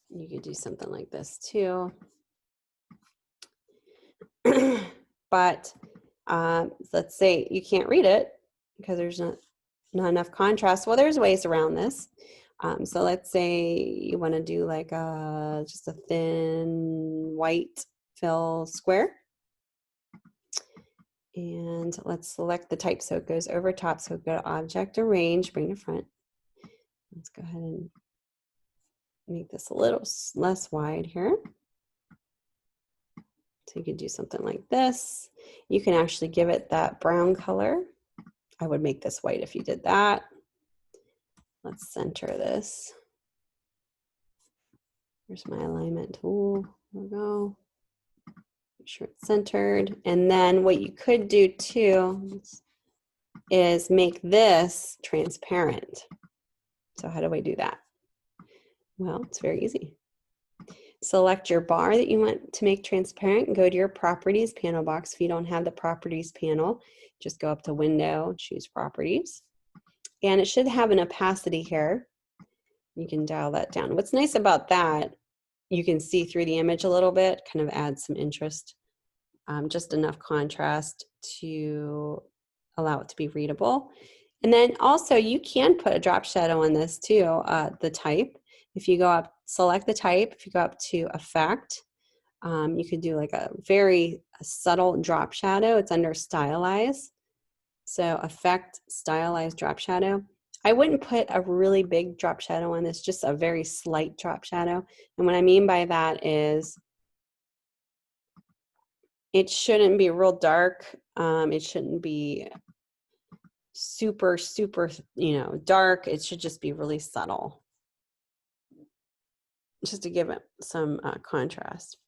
You could do something like this too. But let's say you can't read it because there's not enough contrast. Well, there's ways around this. So let's say you want to do like just a thin white fill square. And let's select the type so it goes over top. So go to Object, Arrange, bring to front. Let's go ahead and make this a little less wide here. So you could do something like this. You can actually give it that brown color. I would make this white if you did that. Let's center this. Here's my alignment tool. There we go. Make sure it's centered. And then what you could do too is make this transparent. So how do I do that? Well, it's very easy. Select your bar that you want to make transparent and go to your properties panel box. If you don't have the properties panel, just go up to Window, choose Properties. And it should have an opacity here. You can dial that down. What's nice about that, you can see through the image a little bit, kind of add some interest, just enough contrast to allow it to be readable. And then also you can put a drop shadow on this too, the type. If you go up, select the type, if you go up to Effect, you could do like a very subtle drop shadow. It's under Stylize. So Effect, Stylize Drop Shadow. I wouldn't put a really big drop shadow on this, just a very slight drop shadow. And what I mean by that is it shouldn't be real dark. It shouldn't be super, you know, dark. It should just be really subtle, just to give it some contrast.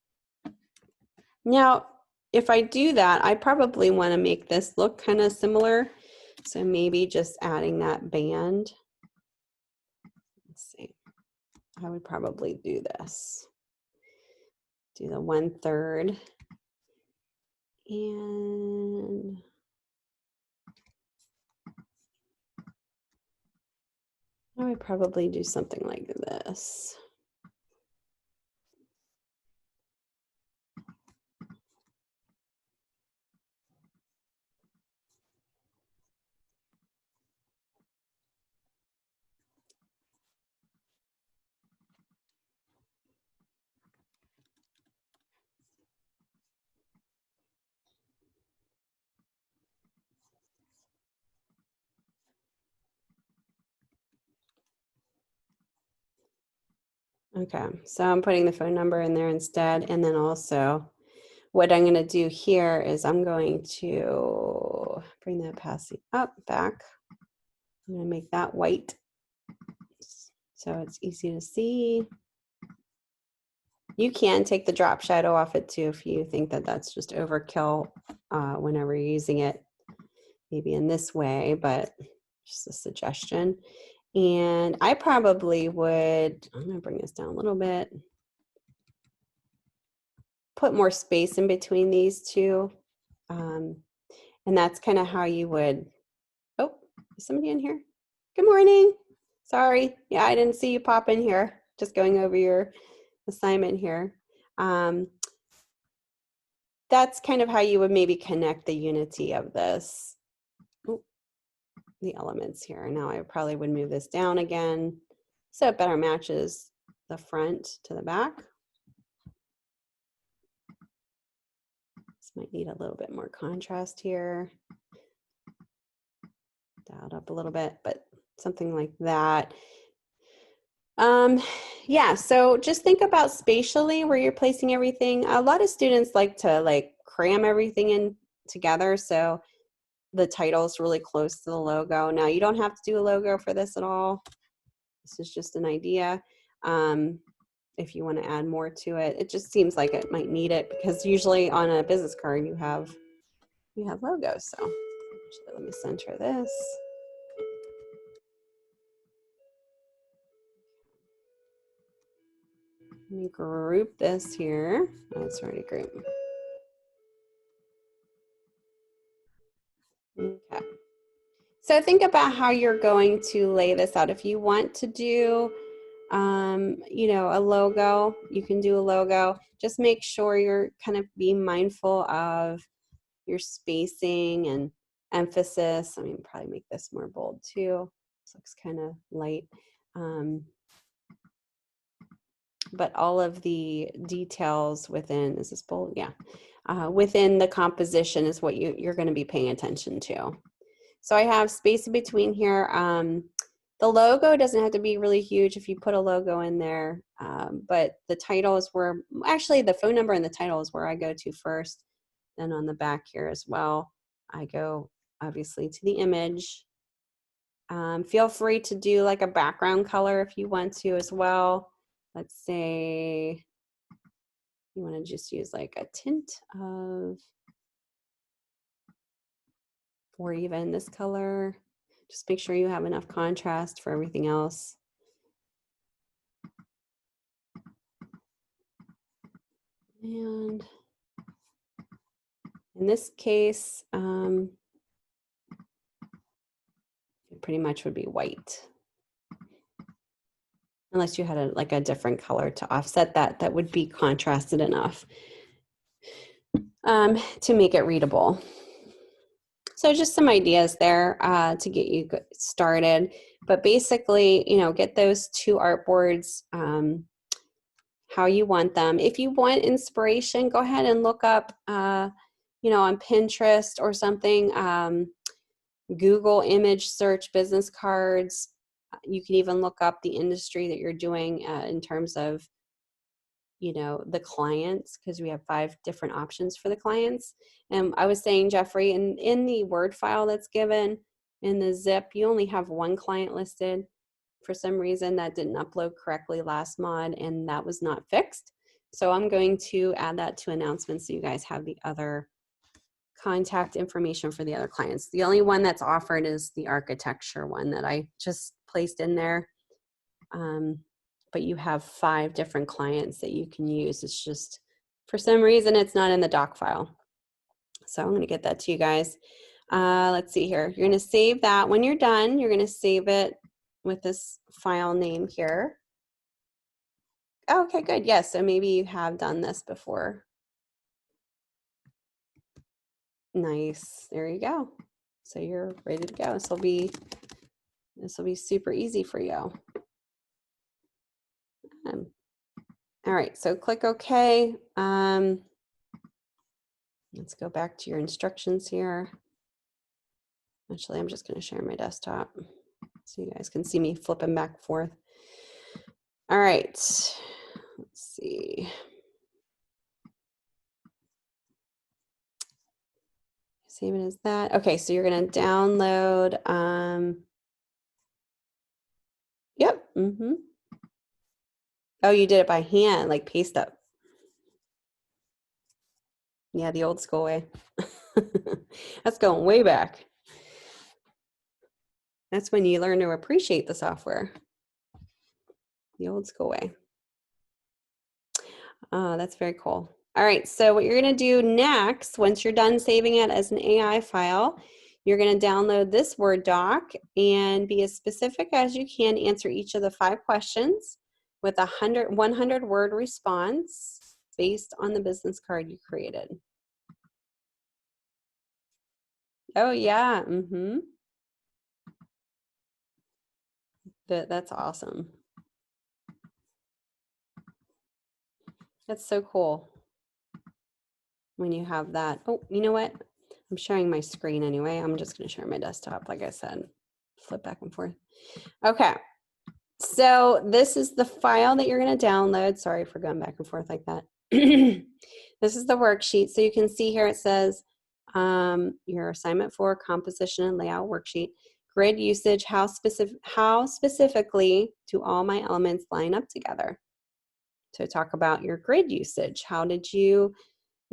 Now, if I do that, I probably want to make this look kind of similar. So maybe just adding that band. Let's see. I would probably do this. Do the 1/3. And I would probably do something like this. Okay, so I'm putting the phone number in there instead, and then also what I'm going to do here is I'm going to bring the opacity up, back. I'm going to make that white so it's easy to see. You can take the drop shadow off it too if you think that that's just overkill whenever you're using it, maybe in this way, but just a suggestion. And I probably would, I'm going to bring this down a little bit, put more space in between these two. And that's kind of how you would, oh, is somebody in here? Good morning. Sorry. Yeah, I didn't see you pop in here. Just going over your assignment here. That's kind of how you would maybe connect the unity of this, the elements here. Now I probably would move this down again so it better matches the front to the back. This might need a little bit more contrast here. Dial it up a little bit, but something like that. Yeah, so just think about spatially where you're placing everything. A lot of students like to cram everything in together, so the title is really close to the logo. Now you don't have to do a logo for this at all. This is just an idea. If you want to add more to it, it just seems like it might need it because usually on a business card you have logos. So actually, let me center this. Let me group this here. Oh, it's already grouped. Okay. So think about how you're going to lay this out. If you want to do, you know, a logo, you can do a logo. Just make sure you're kind of being mindful of your spacing and emphasis. I mean, probably make this more bold too. This looks kind of light. But all of the details within, is this bold? Yeah. Within the composition is what you're going to be paying attention to. So I have space in between here. The logo doesn't have to be really huge if you put a logo in there, but the title is where, actually the phone number and the title is where I go to first. Then on the back here as well, I go obviously to the image. Feel free to do like a background color if you want to as well. Let's say you want to just use like a tint of, or even this color. Just make sure you have enough contrast for everything else. And in this case, it pretty much would be white. Unless you had a different color to offset that, that would be contrasted enough to make it readable. So just some ideas there to get you started. But basically, you know, get those two artboards how you want them. If you want inspiration, go ahead and look up, you know, on Pinterest or something. Google image search business cards. You can even look up the industry that you're doing in terms of, you know, the clients, because we have 5 different options for the clients. And I was saying, Jeffrey, in the Word file that's given in the zip, you only have 1 client listed. For some reason that didn't upload correctly last mod, and that was not fixed. So I'm going to add that to announcements so you guys have the other contact information for the other clients. The only one that's offered is the architecture one that I just placed in there. But you have 5 different clients that you can use. It's just, for some reason, it's not in the doc file. So I'm going to get that to you guys. Let's see here. You're going to save that. When you're done, you're going to save it with this file name here. Okay, good. Yes, so maybe you have done this before. Nice. There you go. So you're ready to go. This will be super easy for you. All right, so click OK. Let's go back to your instructions here. Actually, I'm just going to share my desktop so you guys can see me flipping back and forth. All right, let's see. Save it as that. Okay, so you're gonna download, yep, Oh, you did it by hand, like paste up. Yeah, the old school way. That's going way back. That's when you learn to appreciate the software. The old school way. Oh, that's very cool. All right, so what you're gonna do next, once you're done saving it as an AI file, you're gonna download this Word doc and be as specific as you can, answer each of the 5 questions with a 100-word response based on the business card you created. Oh yeah, That's awesome. That's so cool when you have that. Oh, you know what? I'm sharing my screen anyway. I'm just going to share my desktop, like I said, flip back and forth. Okay, so this is the file that you're going to download. Sorry for going back and forth like that. This is the worksheet. So you can see here it says your assignment 4 composition and layout worksheet. Grid usage, how specifically do all my elements line up together? To talk about your grid usage. How did you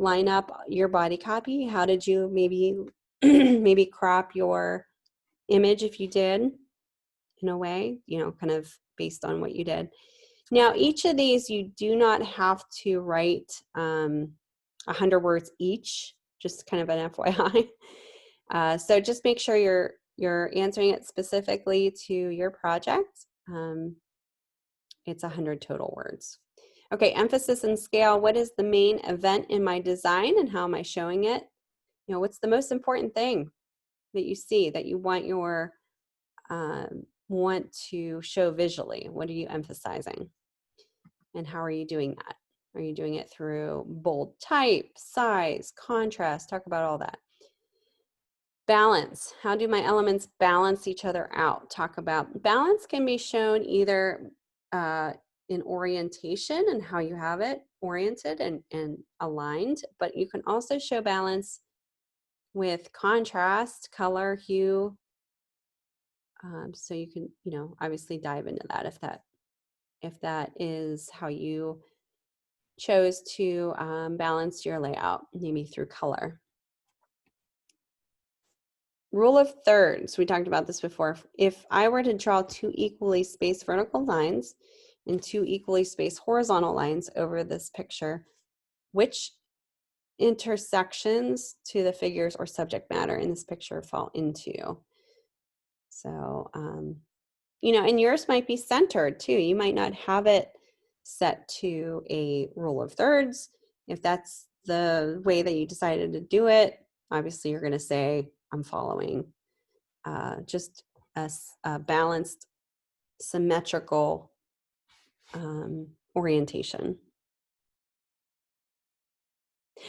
line up your body copy? How did you maybe maybe crop your image if you did in a way, you know, kind of based on what you did. Now, each of these you do not have to write 100 words each, just kind of an FYI. So just make sure you're answering it specifically to your project. It's 100 total words. Okay, emphasis and scale. What is the main event in my design and how am I showing it? You know, what's the most important thing that you see that you want to show visually? What are you emphasizing? And how are you doing that? Are you doing it through bold type, size, contrast? Talk about all that. Balance. How do my elements balance each other out? Talk about balance can be shown either in orientation and how you have it oriented and aligned, but you can also show balance with contrast, color, hue. So you can, you know, obviously dive into that if that is how you chose to balance your layout, maybe through color. Rule of thirds, we talked about this before. If I were to draw 2 equally spaced vertical lines and 2 equally spaced horizontal lines over this picture, which intersections to the figures or subject matter in this picture fall into? So, you know, and yours might be centered too. You might not have it set to a rule of thirds. If that's the way that you decided to do it, obviously you're going to say, I'm following just a balanced, symmetrical orientation.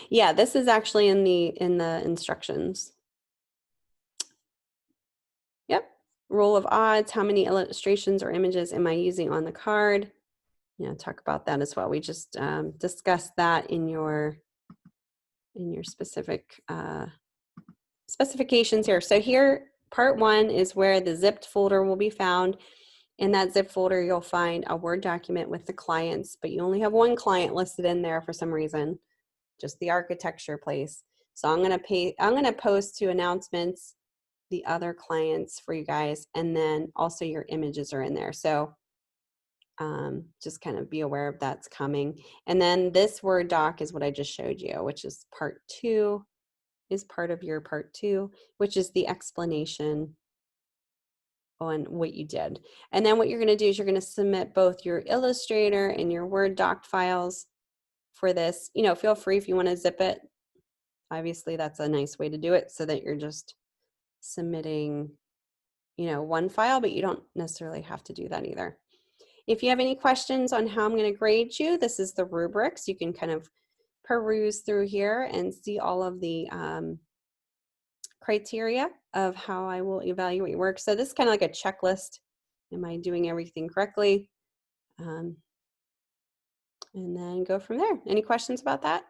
Yeah, this is actually in the instructions. Yep. Rule of odds. How many illustrations or images am I using on the card? You know, talk about that as well. We just discussed that in your specific specifications here. So here, part 1 is where the zipped folder will be found. In that zip folder, you'll find a Word document with the clients, but you only have one client listed in there for some reason, just the architecture place. So I'm gonna post to announcements the other clients for you guys, and then also your images are in there. So just kind of be aware of that's coming. And then this Word doc is what I just showed you, which is part 2, is part of your part 2, which is the explanation on what you did. And then what you're going to do is you're going to submit both your Illustrator and your Word doc files for this. You know, feel free if you want to zip it. Obviously, that's a nice way to do it so that you're just submitting, you know, one file, but you don't necessarily have to do that either. If you have any questions on how I'm going to grade you, this is the rubrics. You can kind of peruse through here and see all of the criteria of how I will evaluate work. So this is kind of like a checklist. Am I doing everything correctly? And then go from there. Any questions about that?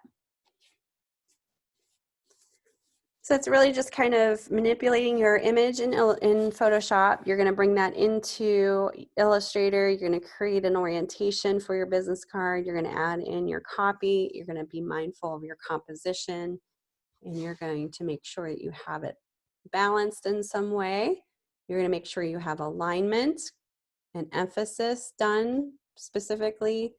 So it's really just kind of manipulating your image in Photoshop. You're going to bring that into Illustrator. You're going to create an orientation for your business card. You're going to add in your copy. You're going to be mindful of your composition, and you're going to make sure that you have it balanced in some way. You're going to make sure you have alignment and emphasis done specifically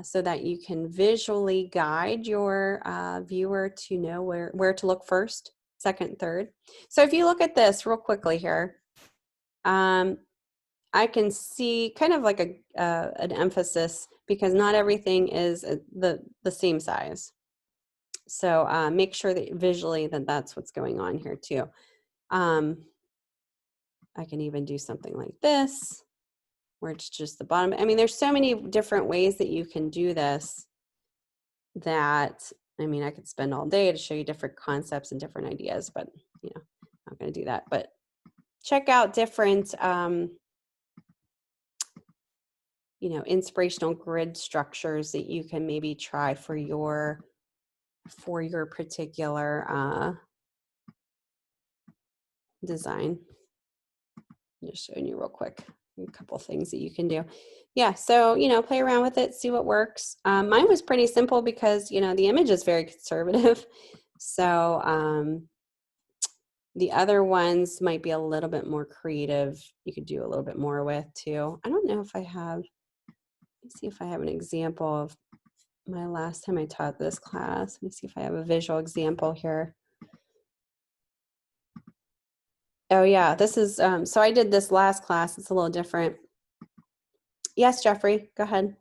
so that you can visually guide your viewer to know where to look first, second, third. So if you look at this real quickly here, I can see kind of like an emphasis because not everything is the same size. So make sure that visually that's what's going on here too. I can even do something like this, where it's just the bottom. I mean, there's so many different ways that you can do this that, I mean, I could spend all day to show you different concepts and different ideas, but you know, I'm not going to do that. But check out different, you know, inspirational grid structures that you can maybe try for your particular design. I'm just showing you real quick a couple things that you can do. Yeah, so, you know, play around with it, see what works. Mine was pretty simple because, you know, the image is very conservative. So the other ones might be a little bit more creative. You could do a little bit more with too. I don't know if I have, let's see if I have an example of my last time I taught this class. Let me see if I have a visual example here. Oh yeah, this is, so I did this last class. It's a little different. Yes, Jeffrey, go ahead.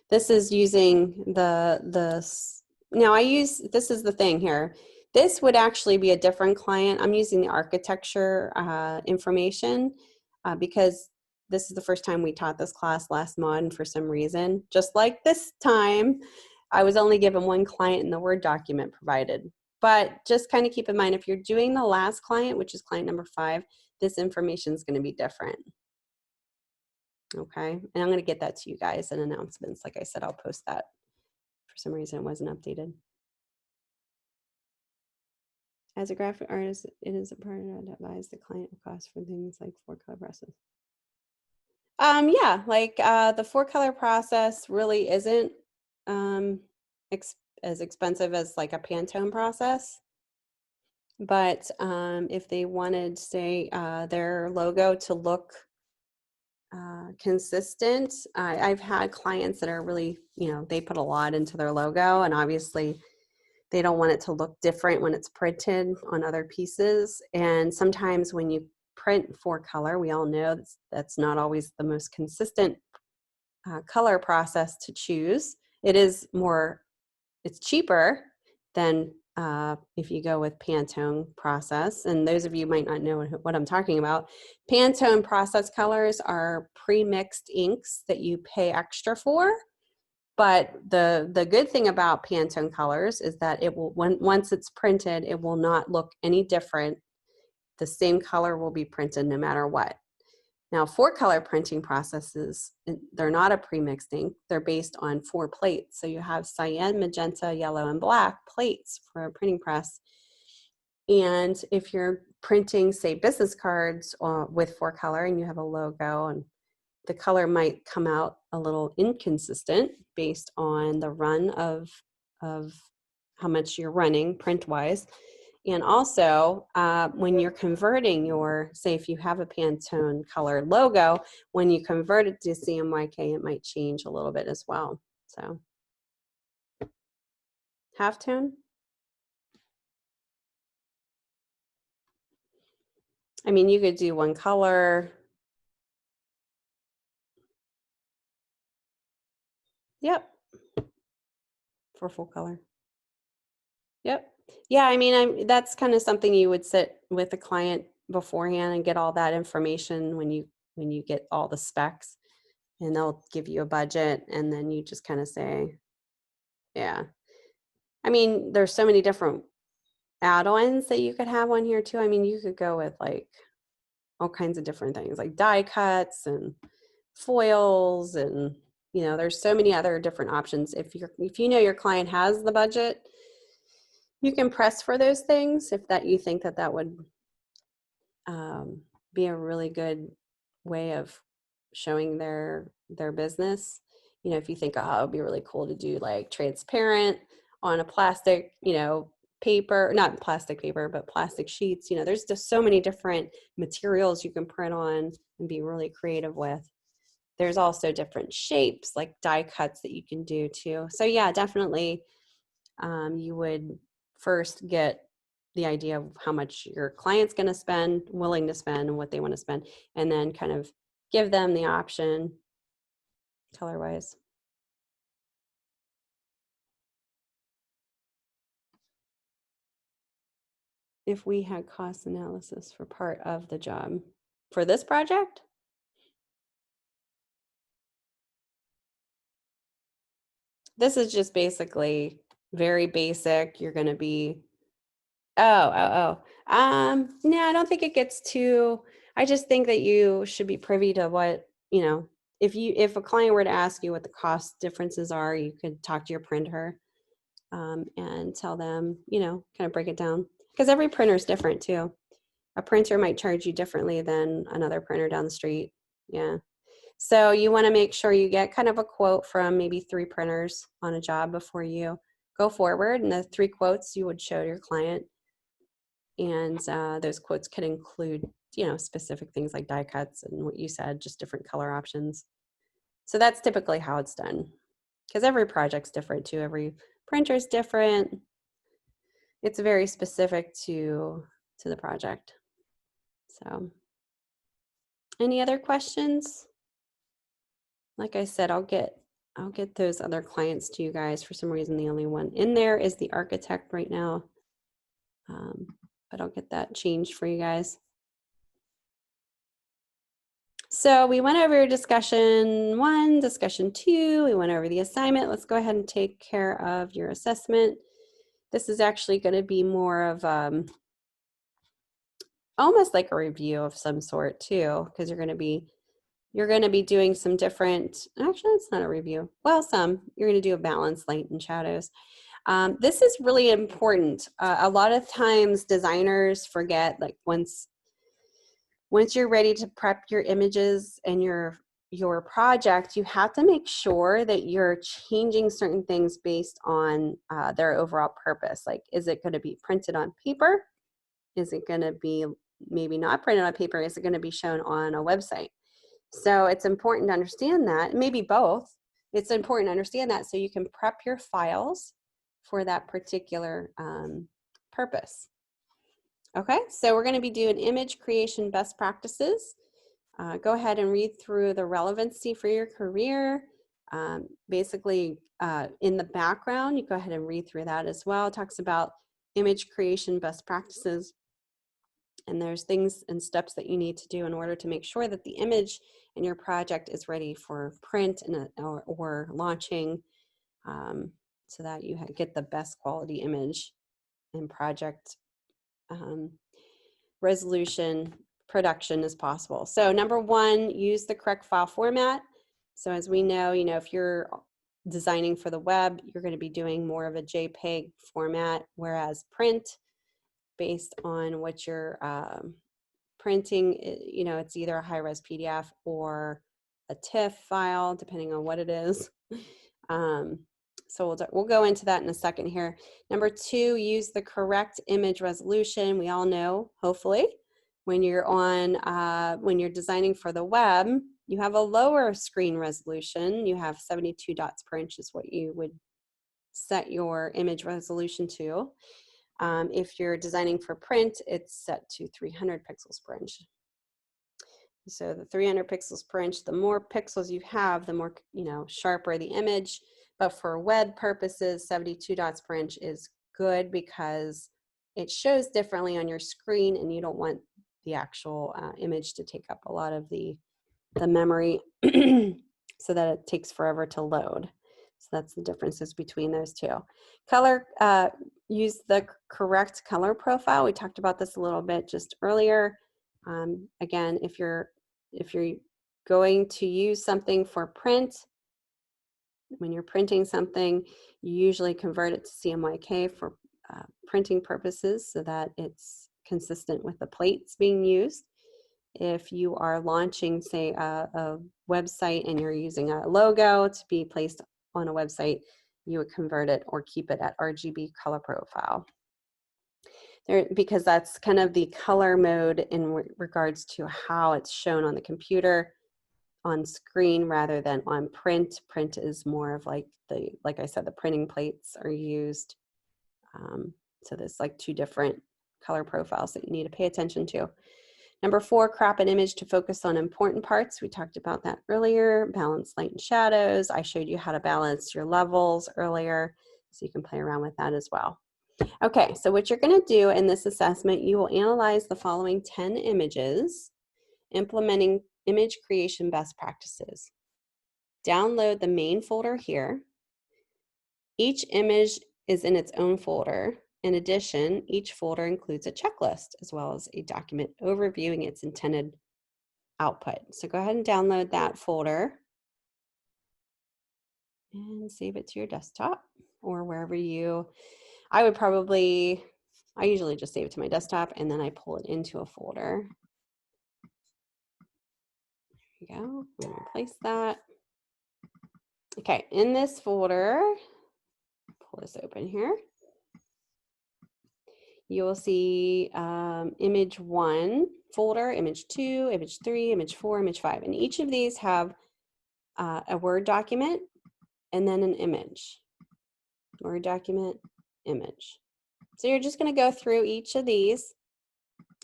This is using now this is the thing here. This would actually be a different client. I'm using the architecture information because this is the first time we taught this class last mod, and for some reason, just like this time, I was only given one client in the Word document provided. But just kind of keep in mind, if you're doing the last client, which is client number 5, this information is going to be different. Okay, and I'm going to get that to you guys in announcements. Like I said, I'll post that. For some reason, it wasn't updated. As a graphic artist, it is important to advise the client of cost for things like 4-color process. Yeah, like the 4-color process really isn't as expensive as like a Pantone process. But if they wanted, say, their logo to look consistent, I've had clients that are really, you know, they put a lot into their logo, and obviously they don't want it to look different when it's printed on other pieces. And sometimes when you print 4-color, we all know that's not always the most consistent color process to choose. It is more, it's cheaper than if you go with Pantone process. And those of you might not know what I'm talking about. Pantone process colors are pre-mixed inks that you pay extra for. But the good thing about Pantone colors is that it will, once it's printed, it will not look any different. The same color will be printed no matter what. Now, 4-color printing processes, they're not a pre-mixed ink. They're based on 4 plates. So you have cyan, magenta, yellow, and black plates for a printing press. And if you're printing, say, business cards with 4-color and you have a logo, and the color might come out a little inconsistent based on the run of how much you're running print-wise. And also, when you're converting your, say if you have a Pantone colored logo, when you convert it to CMYK, it might change a little bit as well. So, halftone. I mean, you could do one color. Yep. For full color. Yep. Yeah, I mean, that's kind of something you would sit with a client beforehand and get all that information when you get all the specs, and they'll give you a budget, and then you just kind of say, yeah. I mean, there's so many different add-ons that you could have on here too. I mean, you could go with like all kinds of different things like die cuts and foils, and there's so many other different options. If you know your client has the budget, you can press for those things if you think that would be a really good way of showing their business. If you think, oh, it would be really cool to do like transparent on a plastic, paper, not plastic paper, but plastic sheets. There's just so many different materials you can print on and be really creative with. There's also different shapes, like die cuts, that you can do too. So yeah, definitely you would first get the idea of how much your client's going to spend, willing to spend, and what they want to spend, and then kind of give them the option color-wise. If we had cost analysis for part of the job for this project, this is just basically very basic. You're going to be, no, I don't think it gets too, I just think that you should be privy to what, if a client were to ask you what the cost differences are, you could talk to your printer and tell them, kind of break it down. Because every printer is different too. A printer might charge you differently than another printer down the street. Yeah. So you want to make sure you get kind of a quote from maybe 3 printers on a job before you go forward. And the 3 quotes you would show to your client. And those quotes could include, specific things like die cuts and what you said, just different color options. So that's typically how it's done. Because every project's different too. Every printer is different. It's very specific to the project. So any other questions? Like I said, I'll get those other clients to you guys. For some reason, the only one in there is the architect right now. But I'll get that changed for you guys. So we went over discussion 1, discussion 2. We went over the assignment. Let's go ahead and take care of your assessment. This is actually going to be more of almost like a review of some sort too, because you're going to be doing some different, actually it's not a review. Well, you're going to do a balance, light and shadows. This is really important. A lot of times designers forget, like once you're ready to prep your images and your project, you have to make sure that you're changing certain things based on their overall purpose. Like, is it going to be printed on paper? Is it going to be maybe not printed on paper? Is it going to be shown on a website? So it's important to understand that, maybe both. It's important to understand that so you can prep your files for that particular purpose. Okay, so we're going to be doing image creation best practices. Go ahead and read through the relevancy for your career. Basically, in the background, you go ahead and read through that as well. It talks about image creation best practices. And there's things and steps that you need to do in order to make sure that the image in your project is ready for print or launching, so that you get the best quality image and project resolution production as possible. So number 1, use the correct file format. So as we know, if you're designing for the web, you're going to be doing more of a JPEG format, whereas print, based on what you're printing, it's either a high-res PDF or a TIFF file, depending on what it is. So we'll go into that in a second here. Number 2, use the correct image resolution. We all know, hopefully, when you're designing for the web, you have a lower screen resolution. You have 72 dots per inch is what you would set your image resolution to. If you're designing for print, it's set to 300 pixels per inch. So the 300 pixels per inch, the more pixels you have, the more sharper the image. But for web purposes, 72 dots per inch is good because it shows differently on your screen, and you don't want the actual image to take up a lot of the memory so that it takes forever to load. So that's the differences between those two. Color, use the correct color profile. We talked about this a little bit just earlier. Again, if you're going to use something for print, when you're printing something, you usually convert it to CMYK for printing purposes so that it's consistent with the plates being used. If you are launching, say, a website and you're using a logo to be placed on a website, you would convert it or keep it at RGB color profile. Because that's kind of the color mode in regards to how it's shown on the computer on screen rather than on print. Print is more of like I said, the printing plates are used. So there's like two different color profiles that you need to pay attention to. Number 4, crop an image to focus on important parts. We talked about that earlier. Balance light and shadows. I showed you how to balance your levels earlier, so you can play around with that as well. Okay, so what you're going to do in this assessment, you will analyze the following 10 images, implementing image creation best practices. Download the main folder here. Each image is in its own folder. In addition, each folder includes a checklist as well as a document overviewing its intended output. So go ahead and download that folder and save it to your desktop or wherever I usually just save it to my desktop and then I pull it into a folder. There you go. I'm going to place that. Okay, in this folder, pull this open here. You will see image 1 folder, image 2, image 3, image 4, image 5. And each of these have a Word document and then an image. Word document, image. So you're just going to go through each of these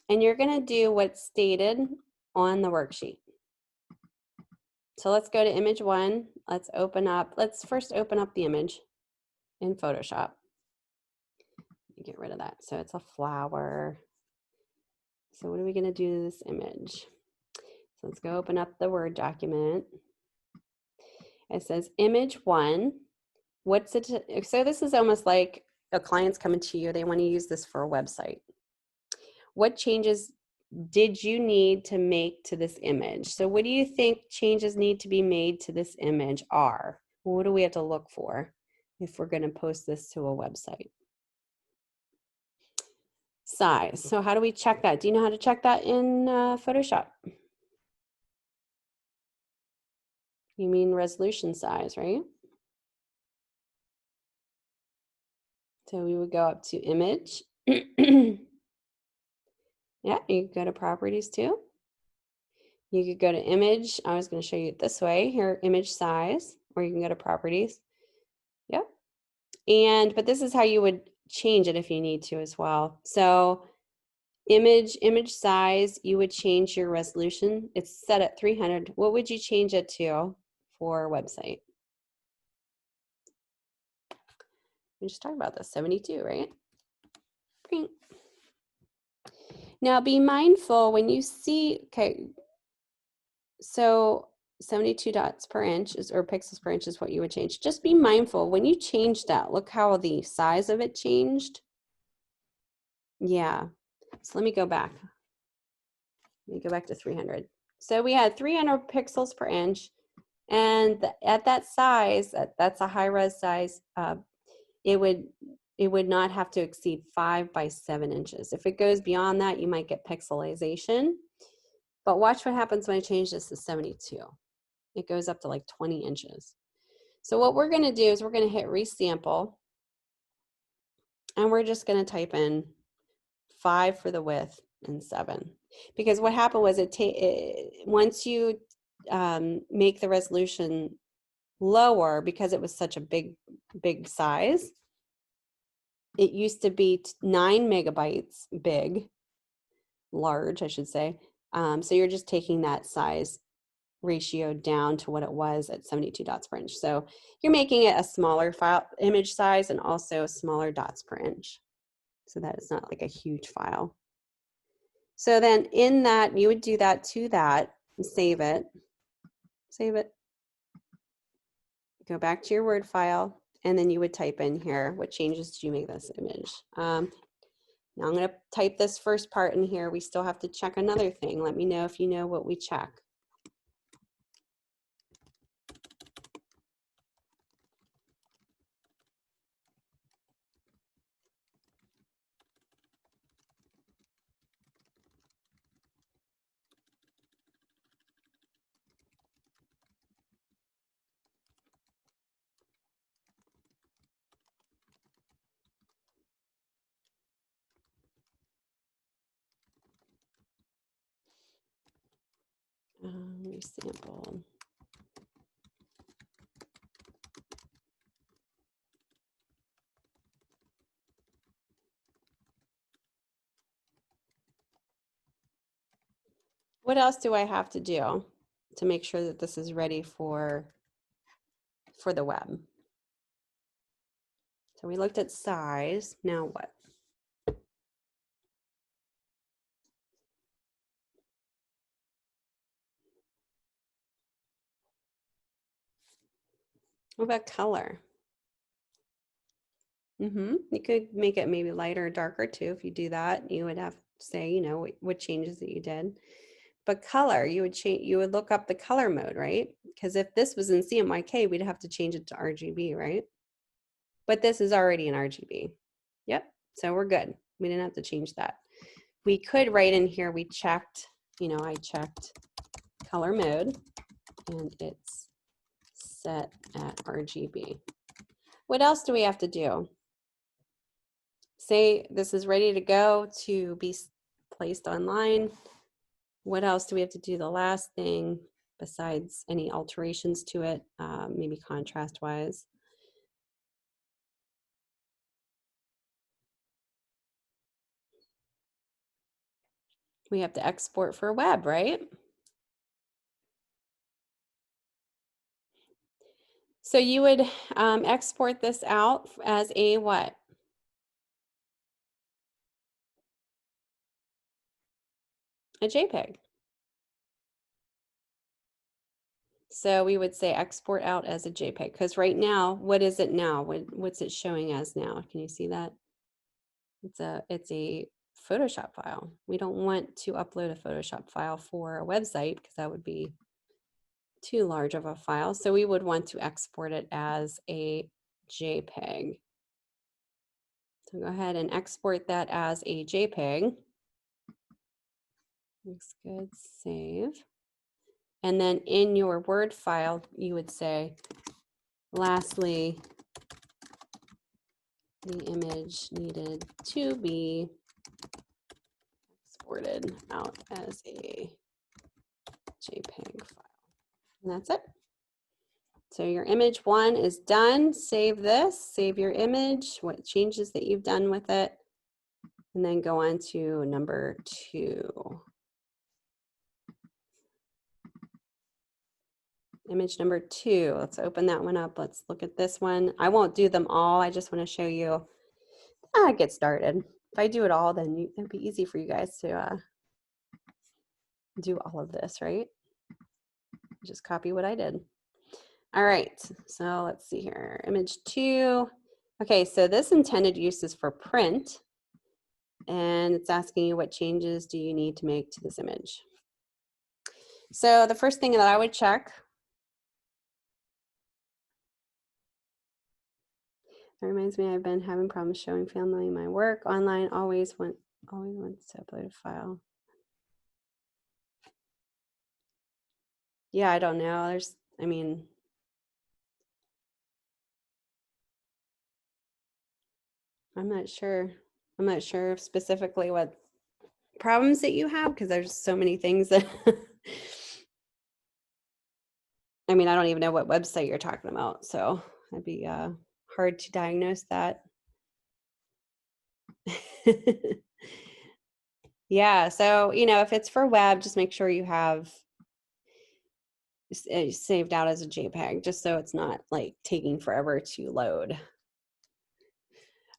and you're going to do what's stated on the worksheet. So let's go to image 1. Let's first open up the image in Photoshop. Get rid of that. So it's a flower. So what are we going to do to this image? So let's go open up the Word document. It says image 1. What's it? So this is almost like a client's coming to you. They want to use this for a website. What changes did you need to make to this image? So what do you think changes need to be made to this image are? What do we have to look for if we're going to post this to a website? Size. So how do we check that? Do you know how to check that in Photoshop? You mean resolution size, right? So we would go up to image. Yeah, you could go to properties too. You could go to image. I was going to show you it this way. Here, image size, or you can go to properties. Yep. But this is how you would change it if you need to as well. So image size, you would change your resolution. It's set at 300. What would you change it to for a website? We just talked about this, 72, right? Great. Now be mindful when you see, okay, so 72 dots per inch or pixels per inch is what you would change. Just be mindful when you change that, look how the size of it changed. Yeah, so let me go back. Let me go back to 300. So we had 300 pixels per inch, and at that size, that's a high res size, it would not have to exceed 5 by 7 inches. If it goes beyond that, you might get pixelization. But watch what happens when I change this to 72. It goes up to like 20 inches. So what we're going to do is we're going to hit resample. And we're just going to type in 5 for the width and 7. Because what happened was once you make the resolution lower, because it was such a big size, it used to be 9 megabytes large, I should say. So you're just taking that size ratio down to what it was at 72 dots per inch. So you're making it a smaller file image size and also smaller dots per inch, so that it's not like a huge file. So then in that, you would do that to that and save it. Go back to your Word file, and then you would type in here, what changes did you make this image? Now I'm going to type this first part in here. We still have to check another thing. Let me know if you know what we check. sample. What else do I have to do to make sure that this is ready for the web? So we looked at size. Now what? What about color? You could make it maybe lighter or darker too. If you do that, you would have to say, you know, what changes that you did. But color, you would change. You would look up the color mode, right? Because if this was in CMYK, we'd have to change it to RGB, right? But this is already in RGB. Yep. So we're good. We didn't have to change that. We could write in here. We checked. You know, I checked color mode, and it's set at RGB. What else do we have to do? Say this is ready to go to be placed online. What else do we have to do? The last thing, besides any alterations to it, maybe contrast wise. We have to export for web, right? So you would export this out as a what? A JPEG. So we would say export out as a JPEG, because right now, what is it now? What's it showing as now? Can you see that? It's a Photoshop file. We don't want to upload a Photoshop file for a website because that would be too large of a file. So we would want to export it as a JPEG. So go ahead and export that as a JPEG. Looks good, save. And then in your Word file, you would say, lastly, the image needed to be exported out as a JPEG file. And that's it. So your image 1 is done. Save this, save your image, what changes that you've done with it, and then go on to number 2. Image number 2, let's open that one up. Let's look at this one. I won't do them all. I just want to show you how to get started. If I do it all, then it'd be easy for you guys to do all of this, right? Just copy what I did. All right, so let's see here. Image 2. Okay, so this intended use is for print, and it's asking you what changes do you need to make to this image. So the first thing that I would check, that reminds me, I've been having problems showing family my work online. Always wants to upload a file. Yeah, I don't know. I'm not sure. I'm not sure specifically what problems that you have, because there's so many things that I mean, I don't even know what website you're talking about, so it'd be hard to diagnose that. Yeah, so you know, if it's for web, just make sure you have it saved out as a JPEG, just so it's not like taking forever to load.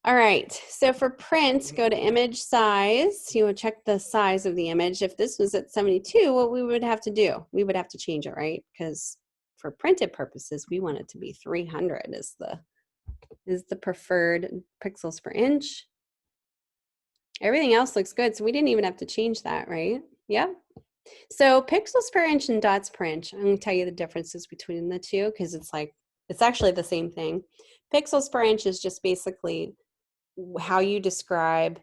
All right, so for print, go to image size. You would check the size of the image. If this was at 72, what we would have to do, we would have to change it, right? Because for printed purposes, we want it to be 300 is the preferred pixels per inch. Everything else looks good, so we didn't even have to change that, right? Yeah. So pixels per inch and dots per inch, I'm going to tell you the differences between the two, because it's actually the same thing. Pixels per inch is just basically how you describe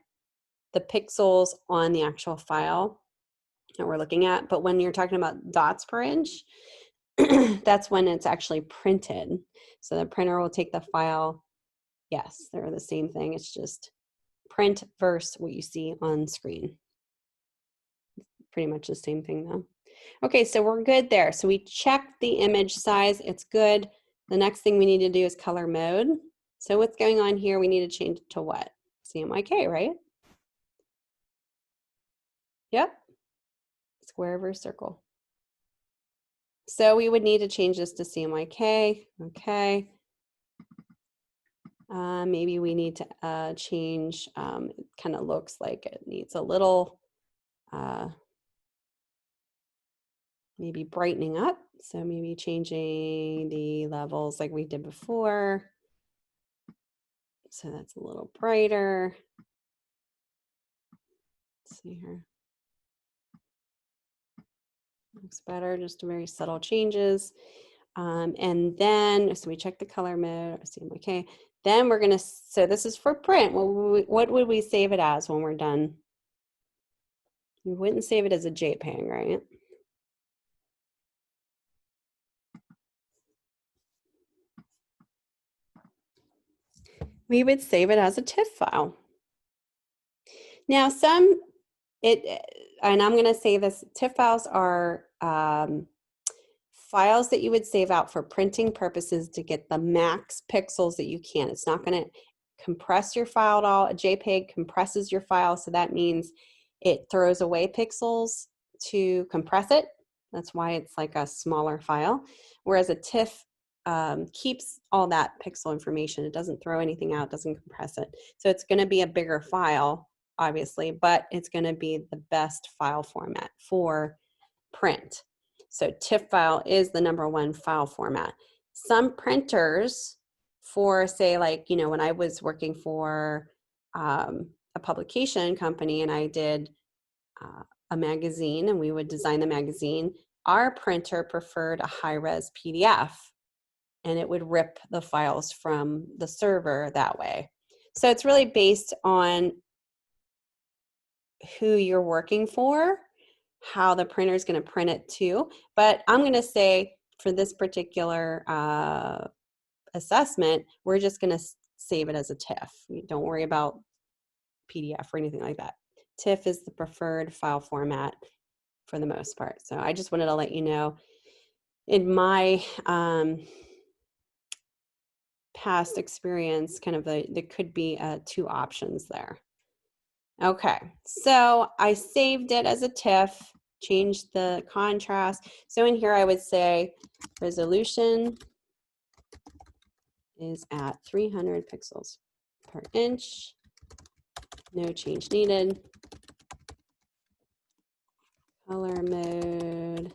the pixels on the actual file that we're looking at. But when you're talking about dots per inch, that's when it's actually printed. So the printer will take the file. Yes, they're the same thing. It's just print versus what you see on screen. Pretty much the same thing though. Okay, so we're good there. So we checked the image size, it's good. The next thing we need to do is color mode. So what's going on here? We need to change it to what? CMYK, right? Yep, square versus circle. So we would need to change this to CMYK, okay. Maybe we need to change, it kind of looks like it needs a little, maybe brightening up. So maybe changing the levels like we did before. So that's a little brighter. Let's see here. Looks better, just very subtle changes. And then, so we check the color mode, okay. Then we're gonna, so this is for print. What would we save it as when we're done? We wouldn't save it as a JPEG, right? We would save it as a TIFF file. Now and I'm gonna say this, TIFF files are files that you would save out for printing purposes to get the max pixels that you can. It's not gonna compress your file at all. A JPEG compresses your file, so that means it throws away pixels to compress it. That's why it's like a smaller file. Whereas a TIFF keeps all that pixel information. It doesn't throw anything out, doesn't compress it. So it's gonna be a bigger file, obviously, but it's gonna be the best file format for print. So TIFF file is the #1 file format. Some printers for, say, like, you know, when I was working for a publication company and I did a magazine and we would design the magazine, our printer preferred a high-res PDF and it would rip the files from the server that way. So it's really based on who you're working for, how the printer is going to print it too. But I'm going to say for this particular assessment, we're just going to save it as a TIFF. Don't worry about PDF or anything like that. TIFF is the preferred file format for the most part. So I just wanted to let you know, in my past experience, kind of there could be 2 options there. Okay, so I saved it as a TIFF, changed the contrast. So in here I would say resolution is at 300 pixels per inch. No change needed. Color mode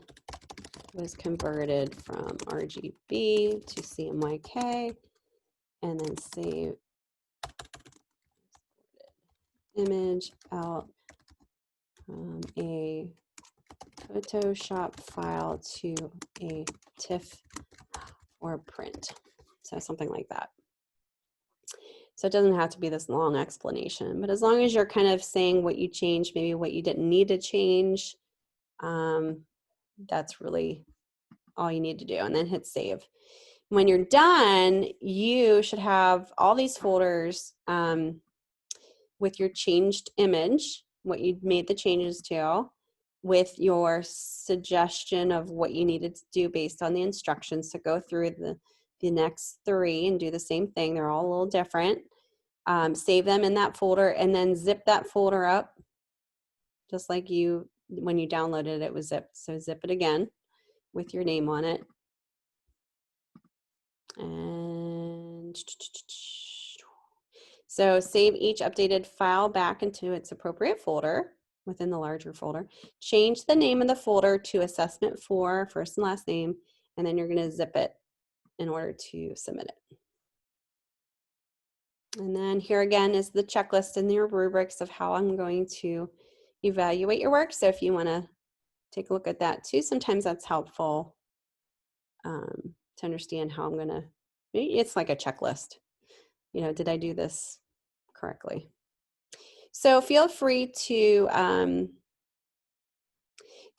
was converted from RGB to CMYK, and then save image out from a Photoshop file to a TIFF or print. So something like that. So it doesn't have to be this long explanation, but as long as you're kind of saying what you changed, maybe what you didn't need to change, that's really all you need to do, and then hit save. When you're done, you should have all these folders with your changed image, what you made the changes to, with your suggestion of what you needed to do based on the instructions. To go through the next 3 and do the same thing. They're all a little different. Save them in that folder and then zip that folder up just like when you downloaded it was zipped. So zip it again with your name on it. And so save each updated file back into its appropriate folder within the larger folder. Change the name of the folder to assessment 4, first and last name, and then you're going to zip it in order to submit it. And then here again is the checklist and your rubrics of how I'm going to evaluate your work. So if you want to take a look at that too, sometimes that's helpful to understand how I'm going to, it's like a checklist. You know, did I do this correctly? So feel free to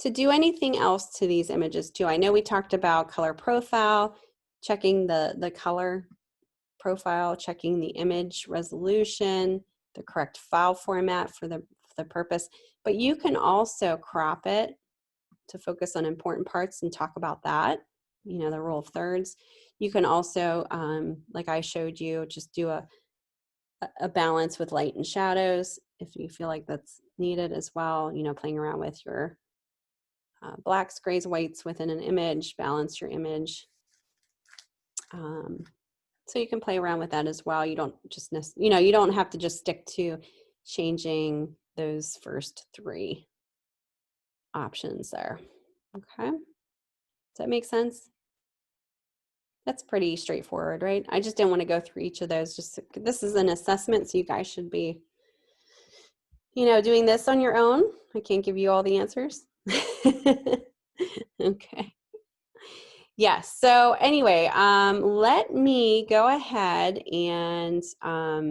do anything else to these images too. I know we talked about color profile, checking the color profile, checking the image resolution, the correct file format for the purpose, but you can also crop it to focus on important parts and talk about that, you know, the rule of thirds. You can also, like I showed you, just do a balance with light and shadows if you feel like that's needed as well, you know, playing around with your blacks, grays, whites within an image, balance your image. So you can play around with that as well. You don't just, you know, you don't have to just stick to changing those first three options there. Okay. Does that make sense? That's pretty straightforward, right? I just didn't want to go through each of those. Just, this is an assessment, so you guys should be, you know, doing this on your own. I can't give you all the answers. Okay. Yes. So anyway, let me go ahead and let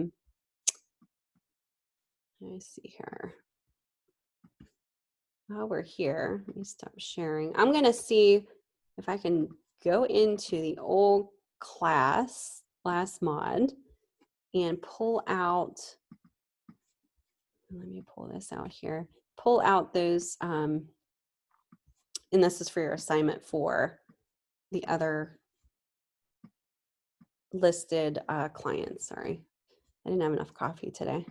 me see here. While we're here, let me stop sharing. I'm going to see if I can go into the old class, last mod, and pull out, let me pull this out here, pull out those, and this is for your assignment for the other listed clients. Sorry, I didn't have enough coffee today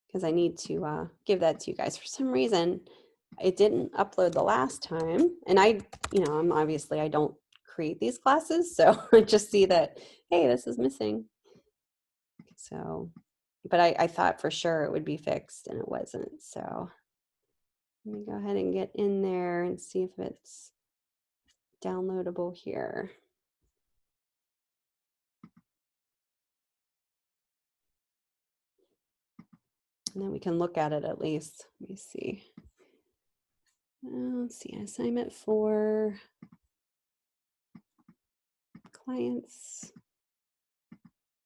because I need to give that to you guys. For some reason, it didn't upload the last time. And I, you know, I'm obviously, I don't create these classes. So I just see that, hey, this is missing. So, but I thought for sure it would be fixed and it wasn't. So let me go ahead and get in there and see if it's downloadable here. And then we can look at it at least. Let me see. Let's see, assignment for clients.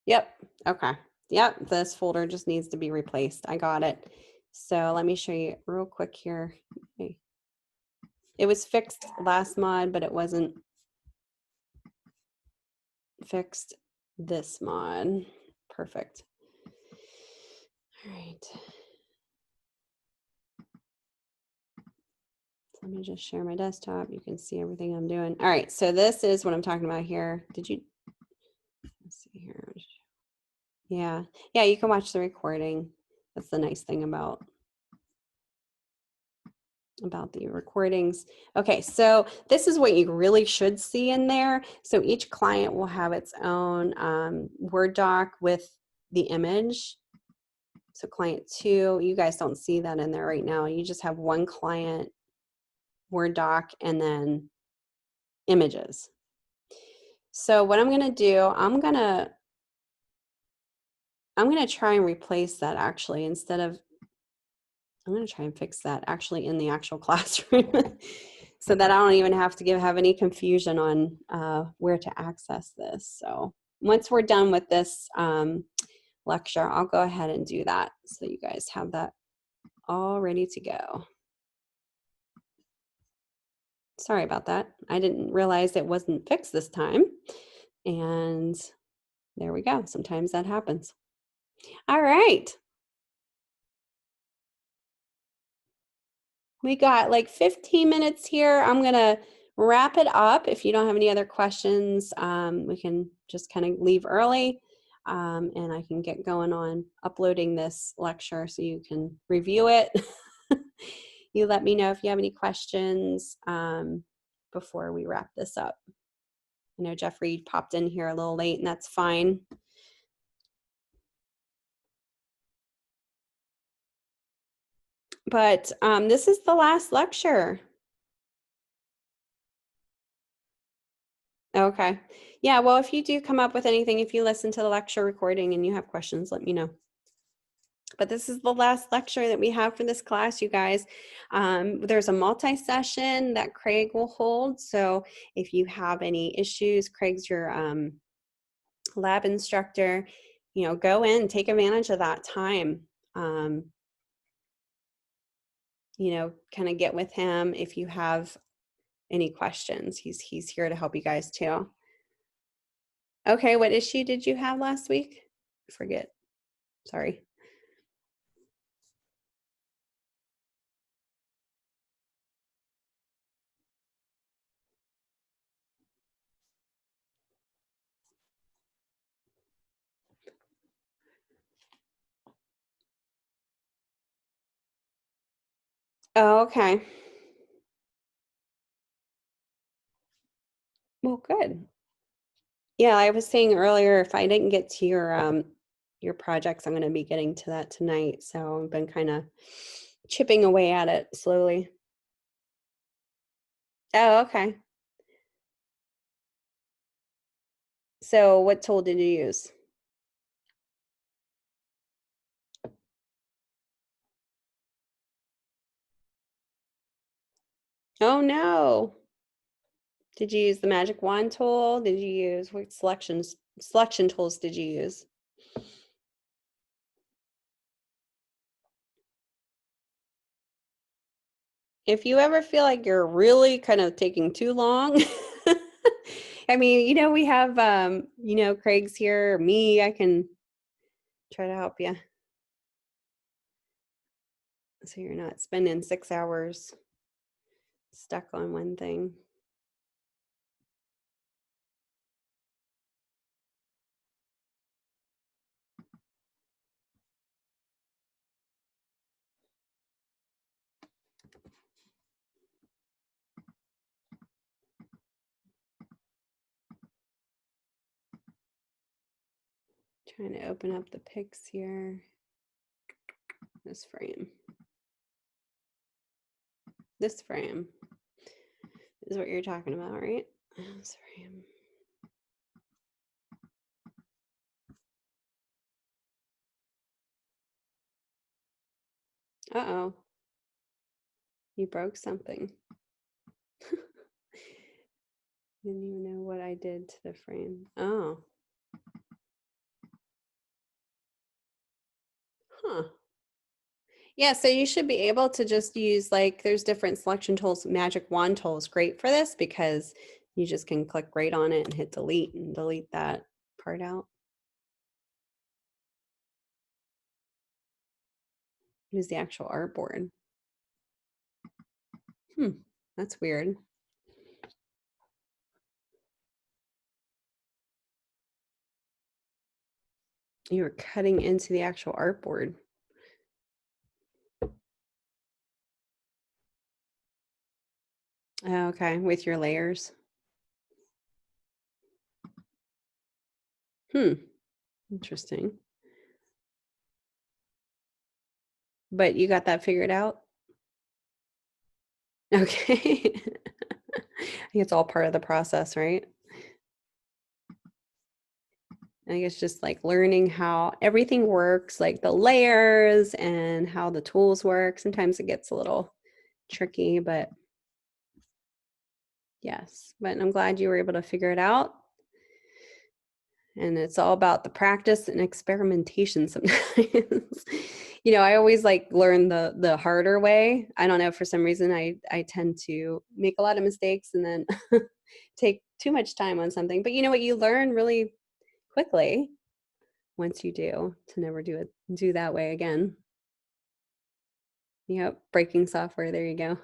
Yep, okay. Yep, this folder just needs to be replaced. I got it. So let me show you real quick here. Okay. It was fixed last mod, but it wasn't fixed this mod. Perfect. All right. Let me just share my desktop. You can see everything I'm doing. All right, so this is what I'm talking about here. Did you, let's see here. Yeah, you can watch the recording. That's the nice thing about the recordings. Okay, so this is what you really should see in there. So each client will have its own Word doc with the image. So client 2, you guys don't see that in there right now. You just have one client Word doc and then images. So what I'm going to do, I'm going to try and replace that actually instead of, I'm going to try and fix that actually in the actual classroom so that I don't even have to have any confusion on where to access this. So once we're done with this lecture, I'll go ahead and do that so you guys have that all ready to go. Sorry about that. I didn't realize it wasn't fixed this time. And there we go. Sometimes that happens. All right. We got like 15 minutes here. I'm going to wrap it up. If you don't have any other questions, we can just kind of leave early and I can get going on uploading this lecture so you can review it. You let me know if you have any questions before we wrap this up. I know Jeffrey popped in here a little late and that's fine. But this is the last lecture. Okay. Yeah, well, if you do come up with anything, if you listen to the lecture recording and you have questions, let me know. But this is the last lecture that we have for this class, you guys. There's a multi-session that Craig will hold. So if you have any issues, Craig's your lab instructor, you know, go in, take advantage of that time. You know, kind of get with him if you have any questions. He's here to help you guys too. Okay, what issue did you have last week? I forget. Sorry. Oh, okay. Well, good. Yeah, I was saying earlier, if I didn't get to your projects, I'm going to be getting to that tonight. So I've been kind of chipping away at it slowly. Oh, okay. So what tool did you use? Oh no. Did you use the magic wand tool? Did you use what selection tools did you use? If you ever feel like you're really kind of taking too long, I mean, we have Craig's here, or me, I can try to help you. So you're not spending 6 hours stuck on one thing. Trying to open up the pics here. This frame. This frame is what you're talking about, right? This frame. Uh-oh. You broke something. Didn't even know what I did to the frame. Oh. Huh. Yeah, so you should be able to just use there's different selection tools. Magic wand tool is great for this because you just can click right on it and hit delete and delete that part out. Use the actual artboard. That's weird. You were cutting into the actual artboard. Oh, okay, with your layers. Interesting. But you got that figured out? Okay. I think it's all part of the process, right? I think it's just like learning how everything works, like the layers and how the tools work. Sometimes it gets a little tricky, but yes. But I'm glad you were able to figure it out. And it's all about the practice and experimentation sometimes. I always learn the harder way. I don't know, for some reason I tend to make a lot of mistakes and then take too much time on something. But you know what, you learn really quickly once you to never do that way again. Yep, breaking software, there you go.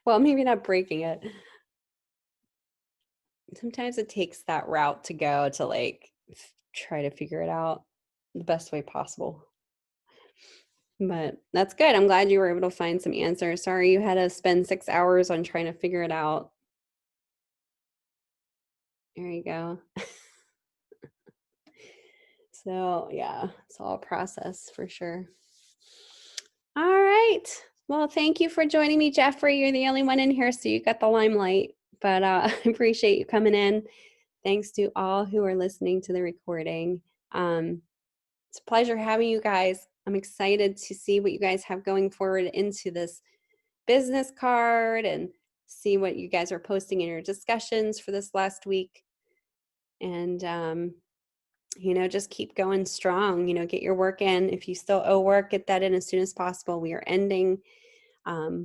Well, maybe not breaking it. Sometimes it takes that route to go to try to figure it out the best way possible. But that's good. I'm glad you were able to find some answers. Sorry you had to spend 6 hours on trying to figure it out. There you go. So yeah, it's all a process for sure. All right. Well, thank you for joining me, Jeffrey. You're the only one in here, so you got the limelight. But I appreciate you coming in. Thanks to all who are listening to the recording. It's a pleasure having you guys. I'm excited to see what you guys have going forward into this business card and see what you guys are posting in your discussions for this last week. And, just keep going strong, get your work in. If you still owe work, get that in as soon as possible. We are ending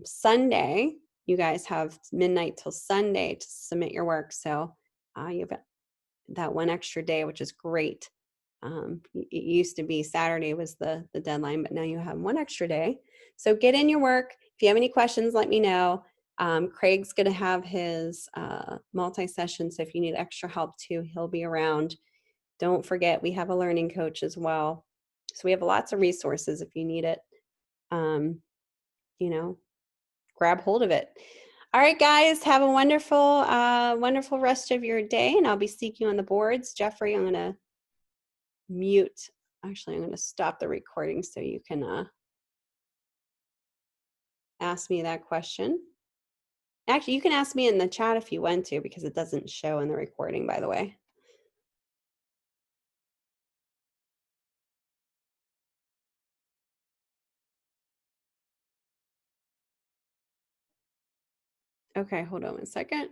Sunday. You guys have midnight till Sunday to submit your work. So you have that one extra day, which is great. It used to be Saturday was the deadline, but now you have one extra day. So get in your work. If you have any questions, let me know. Craig's going to have his multi-session, so if you need extra help too, he'll be around. Don't forget, we have a learning coach as well. So we have lots of resources if you need it. you know, grab hold of it. All right, guys, have a wonderful, wonderful rest of your day, and I'll be seeing you on the boards. Jeffrey, I'm going to mute. Actually, I'm going to stop the recording so you can ask me that question. Actually, you can ask me in the chat if you want to, because it doesn't show in the recording, by the way. Okay, hold on one second.